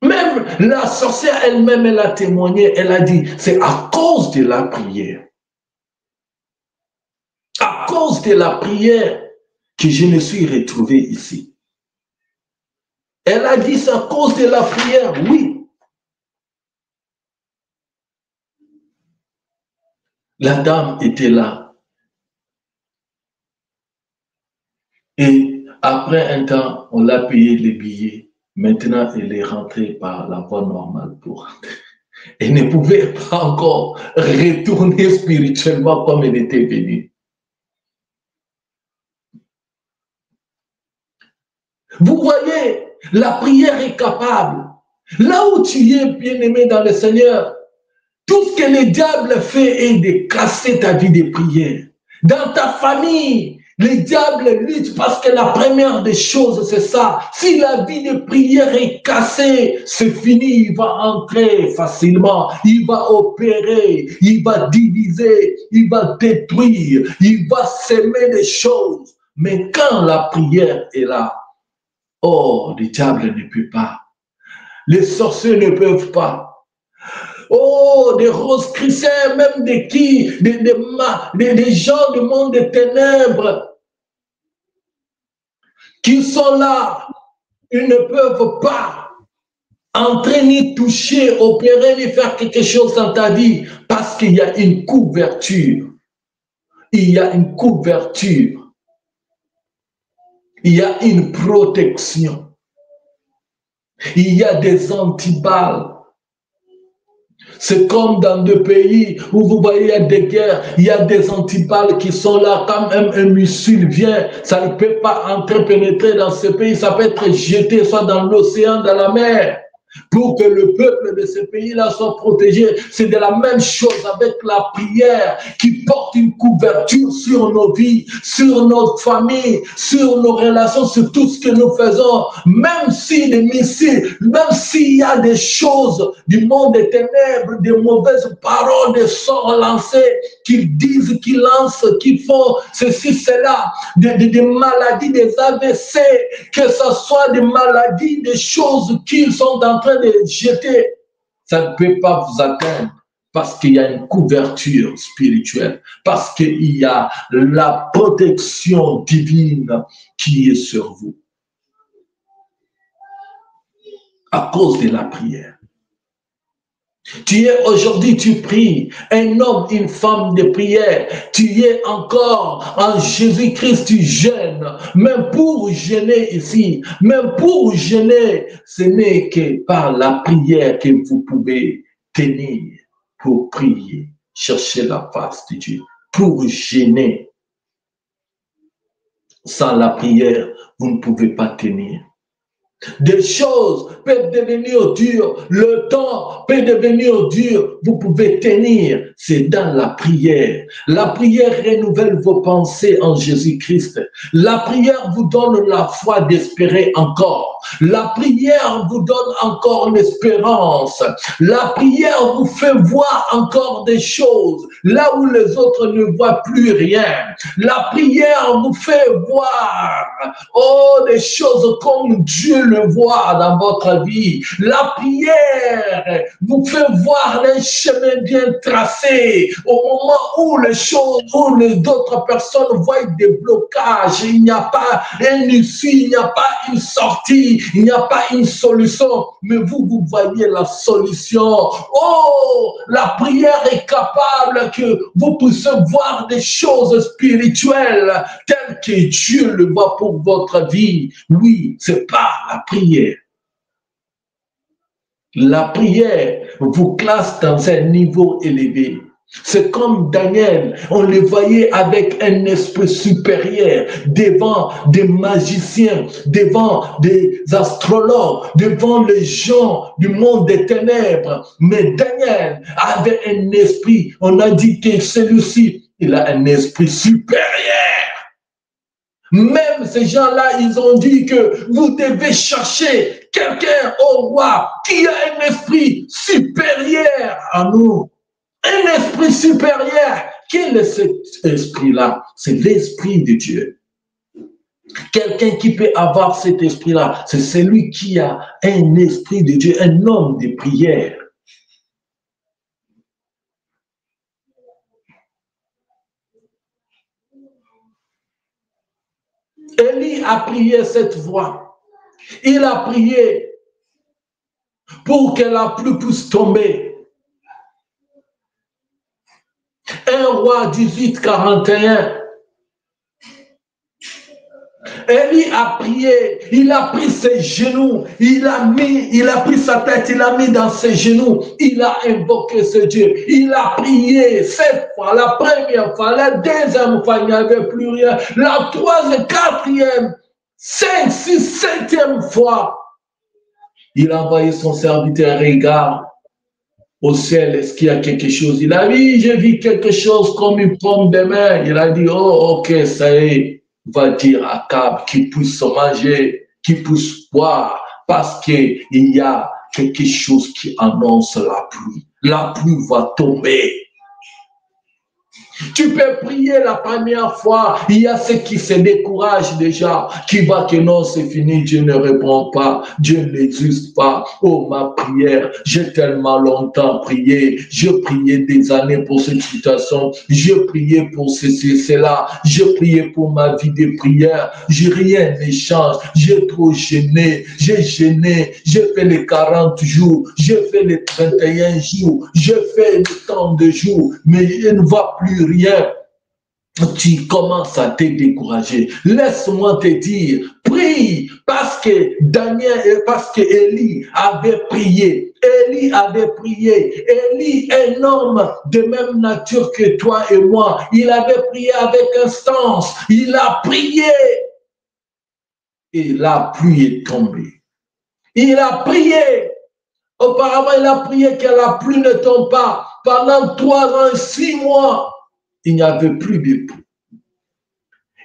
même la sorcière elle-même, elle a témoigné, elle a dit, c'est à cause de la prière. À cause de la prière que je me suis retrouvé ici. Elle a dit, c'est à cause de la prière, oui. La dame était là. Et après un temps, on l'a payé les billets. Maintenant, elle est rentrée par la voie normale pour rentrer. Elle ne pouvait pas encore retourner spirituellement comme elle était venue. Vous voyez, la prière est capable. Là où tu es bien-aimé dans le Seigneur, tout ce que le diable fait est de casser ta vie de prière. Dans ta famille, le diable lutte parce que la première des choses, c'est ça. Si la vie de prière est cassée, c'est fini, il va entrer facilement, il va opérer, il va diviser, il va détruire, il va s'aimer des choses. Mais quand la prière est là, oh, le diable ne peut pas. Les sorciers ne peuvent pas. Oh, des roses chrétiens, même des gens du monde des ténèbres qui sont là, ils ne peuvent pas entrer ni toucher, opérer, ni faire quelque chose dans ta vie parce qu'il y a une couverture. Il y a une couverture. Il y a une protection. Il y a des antiballes. C'est comme dans des pays où vous voyez, il y a des guerres, il y a des antiballes qui sont là. Quand même un missile vient, ça ne peut pas entrer, pénétrer dans ce pays. Ça peut être jeté soit dans l'océan, dans la mer. Pour que le peuple de ce pays-là soit protégé. C'est de la même chose avec la prière qui porte une couverture sur nos vies, sur notre famille, sur nos relations, sur tout ce que nous faisons. Même si les missiles, même s'il y a des choses du monde des ténèbres, des mauvaises paroles, des sorts lancés, qu'ils disent, qu'ils lancent, qu'ils font ceci, cela, des maladies, des AVC, que ce soit des maladies, des choses qu'ils sont en train de jeter, ça ne peut pas vous atteindre parce qu'il y a une couverture spirituelle, parce qu'il y a la protection divine qui est sur vous. À cause de la prière. Tu es aujourd'hui, tu pries, un homme, une femme de prière, tu es encore en Jésus-Christ, tu jeûnes, même pour jeûner ici, même pour jeûner, ce n'est que par la prière que vous pouvez tenir pour prier, chercher la face de Dieu, pour jeûner. Sans la prière, vous ne pouvez pas tenir. Des choses peuvent devenir dures, le temps peut devenir dur, vous pouvez tenir, c'est dans la prière. La prière renouvelle vos pensées en Jésus-Christ. La prière vous donne la foi d'espérer encore. La prière vous donne encore l'espérance. La prière vous fait voir encore des choses, là où les autres ne voient plus rien. La prière vous fait voir, oh, des choses comme Dieu le voir dans votre vie. La prière vous fait voir un chemin bien tracé. Au moment où les choses, où d'autres personnes voient des blocages, il n'y a pas un issue, il n'y a pas une sortie, il n'y a pas une solution, mais vous voyez la solution. Oh, la prière est capable que vous puissiez voir des choses spirituelles telles que Dieu le voit pour votre vie. Oui, c'est par la prière. La prière vous classe dans un niveau élevé. C'est comme Daniel, on le voyait avec un esprit supérieur devant des magiciens, devant des astrologues, devant les gens du monde des ténèbres. Mais Daniel avait un esprit, on a dit que celui-ci, il a un esprit supérieur. Même ces gens-là, ils ont dit que vous devez chercher quelqu'un au roi qui a un esprit supérieur à nous. Un esprit supérieur. Quel est cet esprit-là? C'est l'esprit de Dieu. Quelqu'un qui peut avoir cet esprit-là, c'est celui qui a un esprit de Dieu, un homme de prière. Élie a prié cette voix. Il a prié pour que la pluie puisse tomber. 1 Roi 18:41. Élie a prié, il a pris ses genoux, il a pris sa tête, il a mis dans ses genoux, il a invoqué ce Dieu, il a prié 7 fois, la première fois, la deuxième fois, il n'y avait plus rien, la troisième, quatrième, 5, 6, 7e fois, il a envoyé son serviteur, regarde au ciel, est-ce qu'il y a quelque chose? Il a dit, j'ai vu quelque chose comme une pomme de main. Il a dit, oh, ok, ça y est, va dire à Akab qu'il puisse manger, qu'il puisse boire, parce qu'il y a quelque chose qui annonce la pluie. La pluie va tomber. Tu peux prier la première fois, il y a ceux qui se découragent déjà, qui va que non, c'est fini, Dieu ne répond pas, Dieu n'existe pas. Oh, ma prière, j'ai tellement longtemps prié, je priais des années pour cette situation, je priais pour ceci, cela, je priais pour ma vie de prière, j'ai rien n'échange, j'ai trop gêné, j'ai fait les 40 jours, j'ai fait les 31 jours, j'ai fait le temps de jours, mais il ne va plus rien. Tu commences à te décourager. Laisse-moi te dire, prie, parce que Élie avait prié. Élie avait prié. Élie, un homme de même nature que toi et moi, il avait prié avec instance. Il a prié. Et la pluie est tombée. Il a prié. Auparavant, il a prié que la pluie ne tombe pas. Pendant 3 ans et 6 mois, il n'y avait plus de pluie.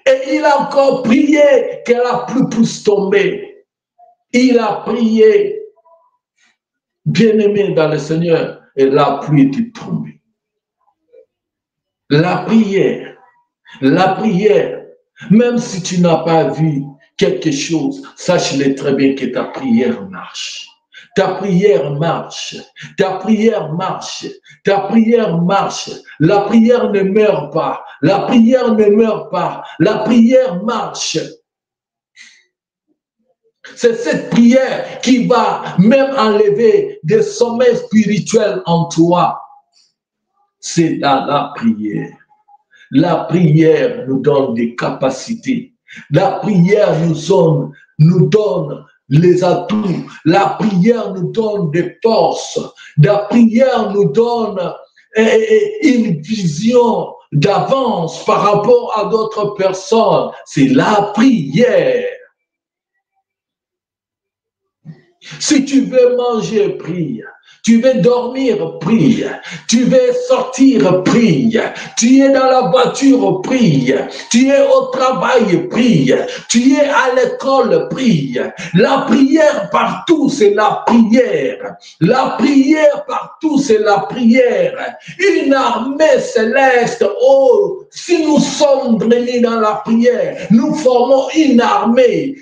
Et il a encore prié que la pluie puisse tomber. Il a prié, bien-aimé dans le Seigneur, et la pluie est tombée. La prière, même si tu n'as pas vu quelque chose, sache-le très bien que ta prière marche. Ta prière marche, ta prière marche, ta prière marche. La prière ne meurt pas, la prière ne meurt pas, la prière marche. C'est cette prière qui va même enlever des sommets spirituels en toi. C'est la prière. La prière nous donne des capacités. La prière nous donne les atouts. La prière nous donne des forces. La prière nous donne une vision d'avance par rapport à d'autres personnes. C'est la prière. Si tu veux manger, prie. Tu veux dormir, prie. Tu veux sortir, prie. Tu es dans la voiture, prie. Tu es au travail, prie. Tu es à l'école, prie. La prière partout, c'est la prière. La prière partout, c'est la prière. Une armée céleste, oh, si nous sommes drainés dans la prière, nous formons une armée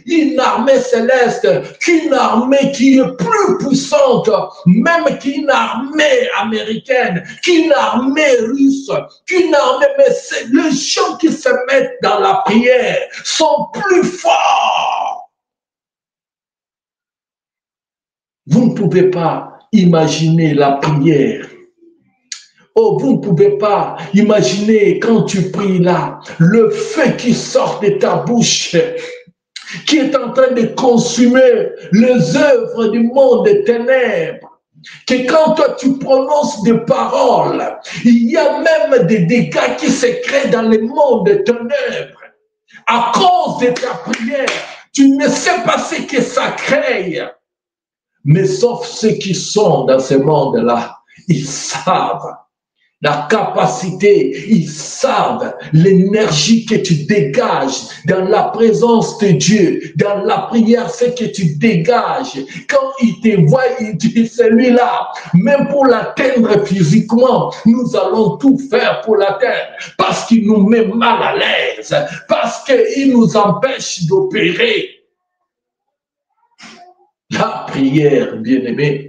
céleste, qu'une armée qui est plus puissante, même qu'une armée américaine, qu'une armée russe, qu'une armée, mais les gens qui se mettent dans la prière sont plus forts. Vous ne pouvez pas imaginer la prière. Oh, vous ne pouvez pas imaginer quand tu pries là, le feu qui sort de ta bouche, qui est en train de consumer les œuvres du monde des ténèbres. Que quand toi tu prononces des paroles, il y a même des dégâts qui se créent dans le monde des ténèbres. À cause de ta prière, tu ne sais pas ce que ça crée. Mais sauf ceux qui sont dans ce monde-là, ils savent la capacité, ils savent l'énergie que tu dégages dans la présence de Dieu, dans la prière, ce que tu dégages. Quand il te voit, il dit, celui-là, même pour l'atteindre physiquement, nous allons tout faire pour l'atteindre, parce qu'il nous met mal à l'aise, parce qu'il nous empêche d'opérer. La prière, bien-aimé.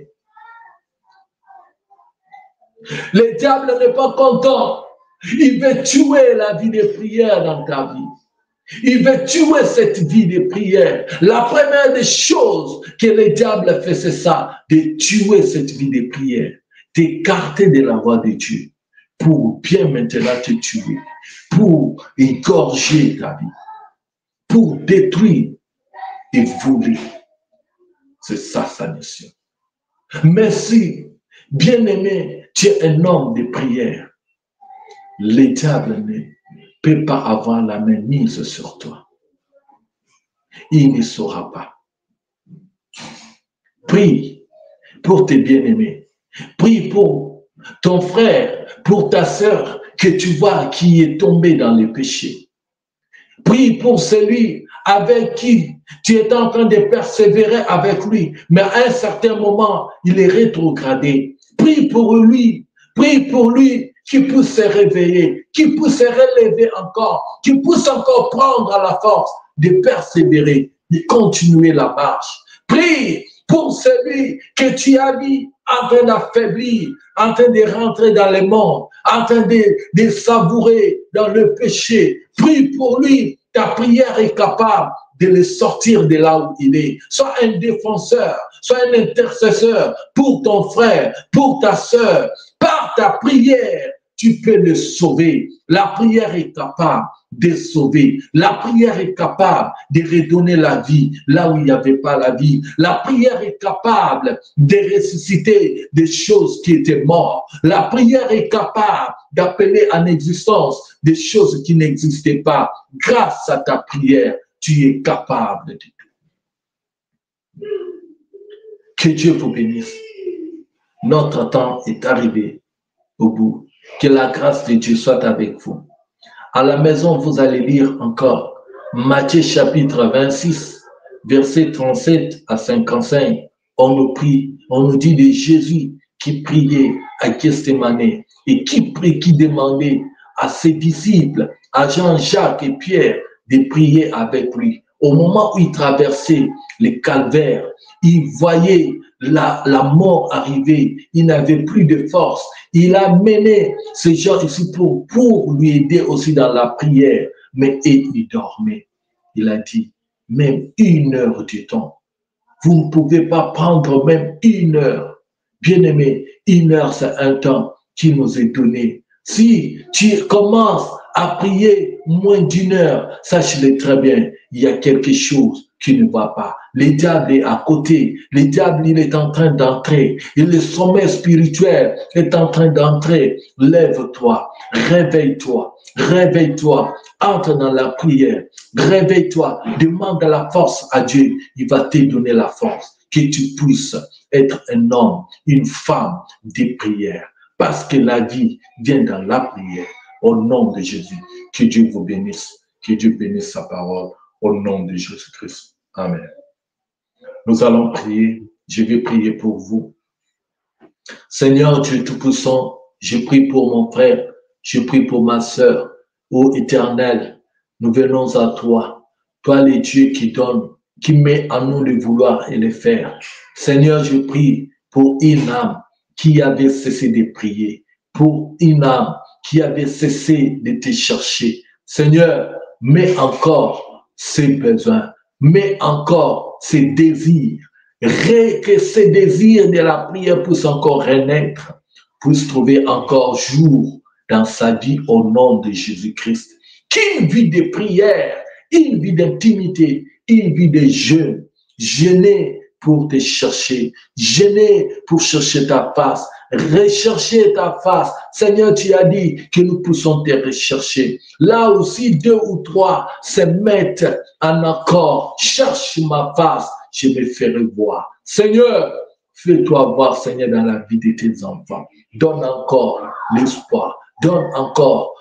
Le diable n'est pas content. Il veut tuer la vie de prière dans ta vie. Il veut tuer cette vie de prière. La première des choses que le diable fait, c'est ça, de tuer cette vie de prière, t'écarter de la voie de Dieu, pour bien maintenant te tuer, pour égorger ta vie, pour détruire et voler. C'est ça sa mission. Mais si, bien-aimé, tu es un homme de prière, le diable ne peut pas avoir la main mise sur toi. Il ne saura pas. Prie pour tes bien-aimés. Prie pour ton frère, pour ta sœur que tu vois qui est tombé dans le péché. Prie pour celui avec qui tu es en train de persévérer avec lui, mais à un certain moment, il est rétrogradé. Prie pour lui qui puisse se réveiller, qui puisse se relever encore, qui puisse encore prendre la force de persévérer, de continuer la marche. Prie pour celui que tu as vu en train d'affaiblir, en train de rentrer dans le monde, en train de savourer dans le péché. Prie pour lui, ta prière est capable de le sortir de là où il est. Sois un défenseur, sois un intercesseur pour ton frère, pour ta sœur. Par ta prière, tu peux le sauver. La prière est capable de sauver. La prière est capable de redonner la vie là où il n'y avait pas la vie. La prière est capable de ressusciter des choses qui étaient mortes. La prière est capable d'appeler en existence des choses qui n'existaient pas. Grâce à ta prière, tu es capable de tout. Que Dieu vous bénisse. Notre temps est arrivé au bout. Que la grâce de Dieu soit avec vous. À la maison, vous allez lire encore Matthieu chapitre 26, versets 37 à 55. On nous prie, on nous dit de Jésus qui priait à Gethsémane et qui demandait à ses disciples, à Jean-Jacques et Pierre, de prier avec lui. Au moment où il traversait le calvaire, il voyait la mort arriver, il n'avait plus de force. Il a mené ces gens ici pour lui aider aussi dans la prière, mais il dormait. Il a dit, même 1 heure du temps, vous ne pouvez pas prendre même 1 heure. Bien-aimé, 1 heure, c'est un temps qui nous est donné. Si tu commences à prier moins d'1 heure, sache-le très bien, il y a quelque chose qui ne va pas. Le diable est à côté. Le diable, il est en train d'entrer. Et le sommeil spirituel est en train d'entrer. Lève-toi, réveille-toi, réveille-toi, entre dans la prière, réveille-toi, demande la force à Dieu. Il va te donner la force que tu puisses être un homme, une femme de prière. Parce que la vie vient dans la prière. Au nom de Jésus, que Dieu vous bénisse. Que Dieu bénisse sa parole. Au nom de Jésus-Christ. Amen. Nous allons prier. Je vais prier pour vous. Seigneur Dieu Tout-Puissant, je prie pour mon frère. Je prie pour ma sœur. Ô Éternel, nous venons à toi. Toi, le Dieu qui donne, qui met en nous le vouloir et le faire. Seigneur, je prie pour une âme qui avait cessé de prier, pour une âme qui avait cessé de te chercher. Seigneur, mets encore ses besoins, mets encore ses désirs, que ces désirs de la prière puissent encore renaître, puissent trouver encore jour dans sa vie au nom de Jésus-Christ. Qu'une vie de prière, une vie d'intimité, une vie de jeûne, jeûner pour te chercher, jeûner pour chercher ta face, rechercher ta face. Seigneur, tu as dit que nous puissions te rechercher. Là aussi, 2 ou 3 se mettent en accord. Cherche ma face, je me ferai voir. Seigneur, fais-toi voir, Seigneur, dans la vie de tes enfants. Donne encore l'espoir. Donne encore,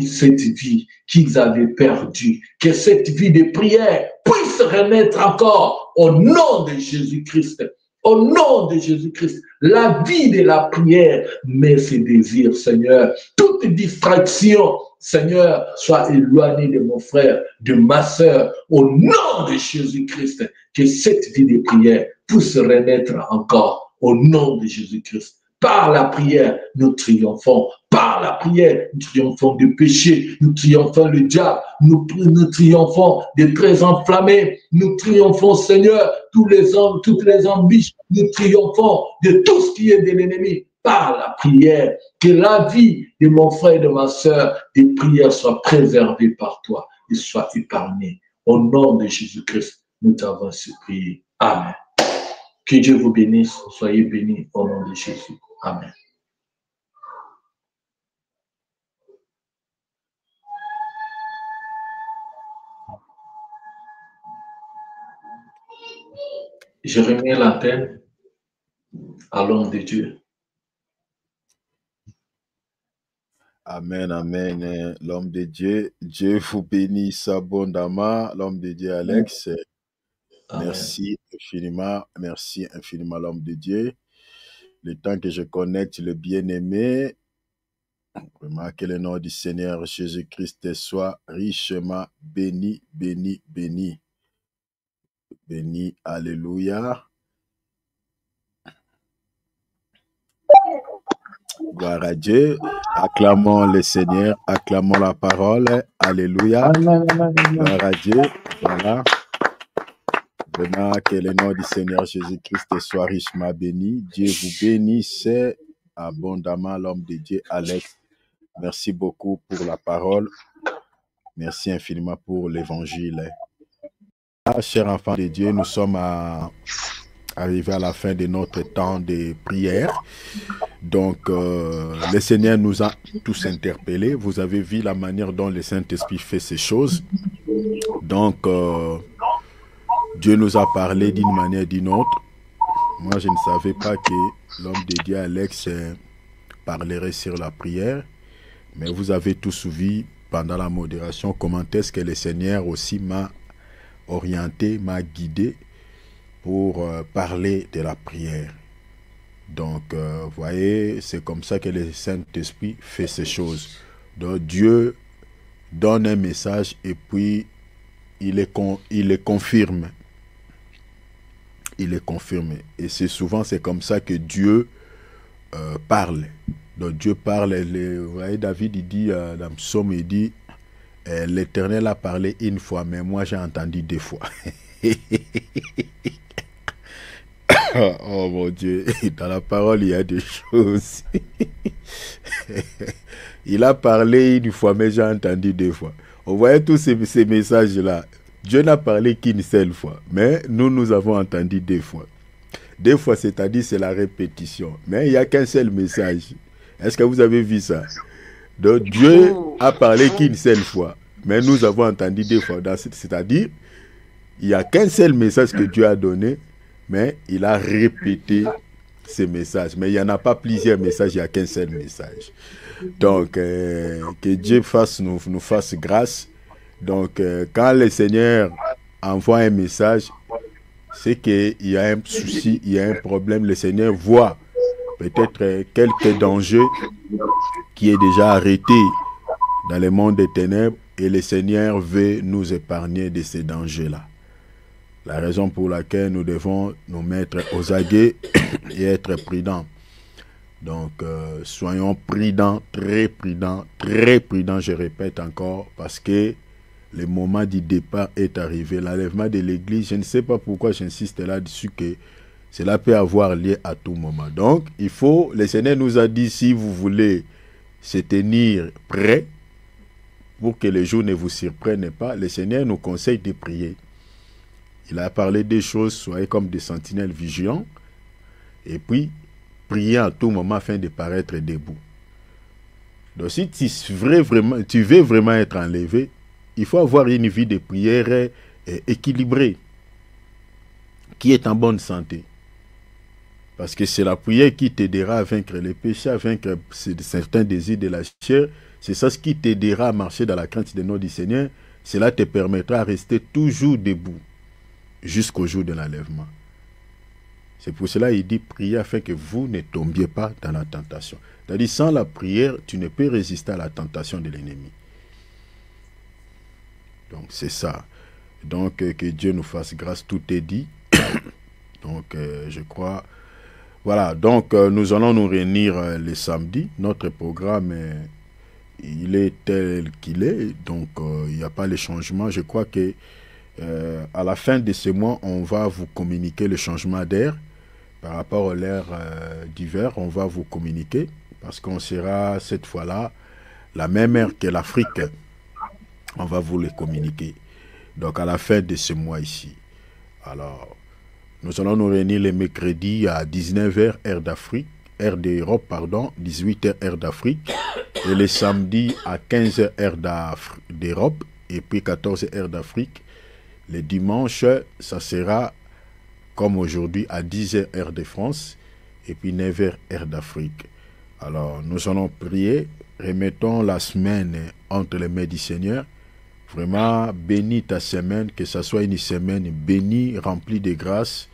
cette vie qu'ils avaient perdue. Que cette vie de prière puisse renaître encore au nom de Jésus-Christ. Au nom de Jésus-Christ, la vie de la prière met ses désirs, Seigneur. Toute distraction, Seigneur, soit éloignée de mon frère, de ma sœur, au nom de Jésus-Christ. Que cette vie de prière puisse renaître encore au nom de Jésus-Christ. Par la prière, nous triomphons. Par la prière, nous triomphons du péché, nous triomphons le diable, nous triomphons des traits enflammés, nous triomphons, Seigneur, tous les hommes, toutes les ambitions, nous triomphons de tout ce qui est de l'ennemi. Par la prière, que la vie de mon frère et de ma sœur, des prières soit préservée par toi et soit épargnée. Au nom de Jésus-Christ, nous t'avons supplié. Amen. Que Dieu vous bénisse. Soyez bénis au nom de Jésus. Amen. Je remets l'antenne à l'homme de Dieu. Amen, amen. L'homme de Dieu, Dieu vous bénisse abondamment. L'homme de Dieu, Alex. Amen. Merci infiniment l'homme de Dieu. Le temps que je connecte le bien-aimé, vraiment que le nom du Seigneur Jésus-Christ soit richement béni, béni, béni. Béni, alléluia. Gloire à Dieu. Acclamons le Seigneur, acclamons la parole. Alléluia. Gloire à Dieu. Voilà. Vraiment que le nom du Seigneur Jésus-Christ soit richement béni. Dieu vous bénisse abondamment, l'homme de Dieu, Alex. Merci beaucoup pour la parole. Merci infiniment pour l'évangile. Chers enfants de Dieu, nous sommes arrivés à la fin de notre temps de prière. Donc, le Seigneur nous a tous interpellés. Vous avez vu la manière dont le Saint-Esprit fait ces choses. Donc, Dieu nous a parlé d'une manière ou d'une autre. Moi, je ne savais pas que l'homme de Dieu, Alex, parlerait sur la prière. Mais vous avez tous vu pendant la modération comment est-ce que le Seigneur aussi m'a orienté, m'a guidé pour parler de la prière. Donc, vous voyez, c'est comme ça que le Saint-Esprit fait ces choses. Donc, Dieu donne un message et puis il le confirme. Il est confirmé. Et c'est souvent, c'est comme ça que Dieu parle. Donc Dieu parle. Vous voyez, David, il dit, dans le psaume, il dit, l'Éternel a parlé une fois, mais moi j'ai entendu 2 fois. Oh mon Dieu, dans la parole, il y a des choses. Il a parlé une fois, mais j'ai entendu 2 fois. On voyait tous ces messages-là. Dieu n'a parlé qu'une seule fois, mais nous avons entendu 2 fois. 2 fois, c'est-à-dire c'est la répétition. Mais il n'y a qu'un seul message. Est-ce que vous avez vu ça? Donc Dieu a parlé qu'une seule fois, mais nous avons entendu 2 fois. C'est-à-dire, il n'y a qu'un seul message que Dieu a donné, mais il a répété ces messages. Mais il n'y en a pas plusieurs messages, il n'y a qu'un seul message. Donc, que Dieu nous fasse grâce. Donc, quand le Seigneur envoie un message, c'est qu'il y a un souci, il y a un problème. Le Seigneur voit peut-être quelques dangers qui est déjà arrêté dans le monde des ténèbres et le Seigneur veut nous épargner de ces dangers-là. La raison pour laquelle nous devons nous mettre aux aguets et être prudents. Donc, soyons prudents, je répète encore, parce que le moment du départ est arrivé. L'enlèvement de l'Église, je ne sais pas pourquoi j'insiste là-dessus, que cela peut avoir lieu à tout moment. Donc, il faut, le Seigneur nous a dit, si vous voulez se tenir prêt, pour que les jours ne vous surprennent pas, le Seigneur nous conseille de prier. Il a parlé des choses, soyez comme des sentinelles vigilants, et puis, prier à tout moment afin de paraître debout. Donc, si tu veux vraiment être enlevé, il faut avoir une vie de prière équilibrée, qui est en bonne santé. Parce que c'est la prière qui t'aidera à vaincre les péchés, à vaincre certains désirs de la chair. C'est ça ce qui t'aidera à marcher dans la crainte des noms du Seigneur. Cela te permettra de rester toujours debout jusqu'au jour de l'enlèvement. C'est pour cela qu'il dit prier afin que vous ne tombiez pas dans la tentation. C'est-à-dire, sans la prière, tu ne peux résister à la tentation de l'ennemi. Donc, c'est ça. Donc, que Dieu nous fasse grâce, tout est dit. Donc, je crois... Voilà, donc nous allons nous réunir le samedi. Notre programme, il est tel qu'il est. Donc, il n'y a pas de changement. Je crois que à la fin de ce mois, on va vous communiquer le changement d'air. Par rapport à l'ère d'hiver, on va vous communiquer. Parce qu'on sera cette fois-là la même heure que l'Afrique. On va vous le communiquer. Donc, à la fin de ce mois ici. Alors... Nous allons nous réunir le mercredi à 19h, heure d'Afrique, heure d'Europe, pardon, 18h, heure d'Afrique, et le samedi à 15h, heure d'Europe, et puis 14h, heure d'Afrique. Le dimanche, ça sera comme aujourd'hui à 10h, heure de France, et puis 9h, heure d'Afrique. Alors, nous allons prier, remettons la semaine entre les mains du Seigneur. Vraiment, bénis ta semaine, que ce soit une semaine bénie, remplie de grâce.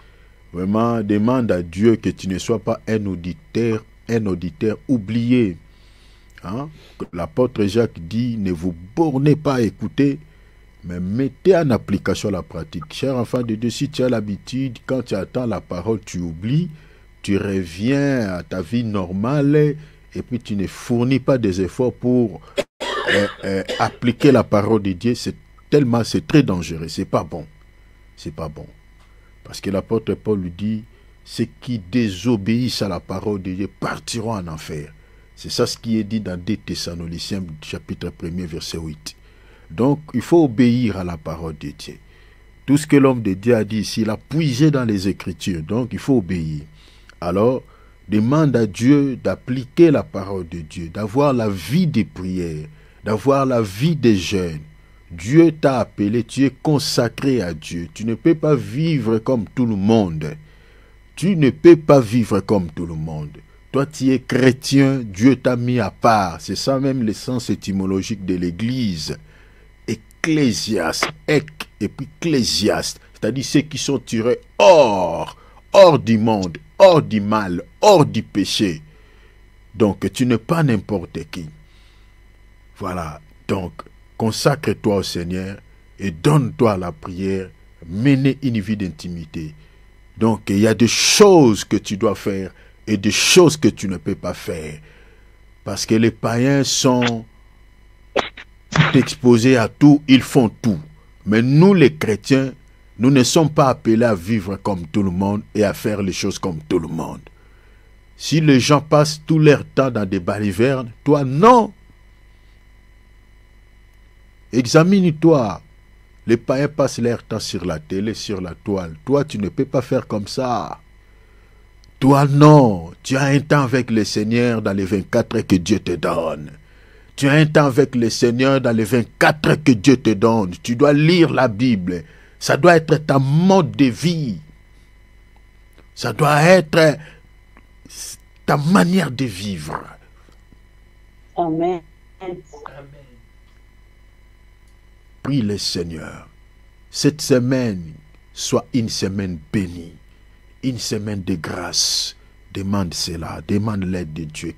Vraiment, demande à Dieu que tu ne sois pas un auditeur oublié. Hein? L'apôtre Jacques dit, ne vous bornez pas à écouter, mais mettez en application la pratique. Cher enfant de Dieu, si tu as l'habitude, quand tu attends la parole, tu oublies, tu reviens à ta vie normale, et puis tu ne fournis pas des efforts pour... appliquer la parole de Dieu, c'est très dangereux, c'est pas bon. C'est pas bon. Parce que l'apôtre Paul lui dit, ceux qui désobéissent à la parole de Dieu partiront en enfer. C'est ça ce qui est dit dans 2 Thessaloniciens, chapitre 1er, verset 8. Donc, il faut obéir à la parole de Dieu. Tout ce que l'homme de Dieu a dit ici, il a puisé dans les Écritures. Donc, il faut obéir. Alors, demande à Dieu d'appliquer la parole de Dieu, d'avoir la vie des prières, d'avoir la vie des jeûnes. Dieu t'a appelé, tu es consacré à Dieu. Tu ne peux pas vivre comme tout le monde. Tu ne peux pas vivre comme tout le monde. Toi, tu es chrétien, Dieu t'a mis à part. C'est ça même le sens étymologique de l'Église. Ecclésiaste, et puis ecclésiaste, c'est-à-dire ceux qui sont tirés hors du monde, hors du mal, hors du péché. Donc, tu n'es pas n'importe qui. Voilà, donc, consacre-toi au Seigneur et donne-toi à la prière, menez une vie d'intimité. Donc, il y a des choses que tu dois faire et des choses que tu ne peux pas faire. Parce que les païens sont exposés à tout, ils font tout. Mais nous, les chrétiens, nous ne sommes pas appelés à vivre comme tout le monde et à faire les choses comme tout le monde. Si les gens passent tout leur temps dans des balivernes, toi, non. Examine-toi. Les païens passent leur temps sur la télé, sur la toile. Toi, tu ne peux pas faire comme ça. Toi, non. Tu as un temps avec le Seigneur dans les 24 heures que Dieu te donne. Tu as un temps avec le Seigneur dans les 24 heures que Dieu te donne. Tu dois lire la Bible. Ça doit être ta mode de vie. Ça doit être ta manière de vivre. Amen. Prie le Seigneur. Cette semaine soit une semaine bénie, une semaine de grâce. Demande cela, demande l'aide de Dieu.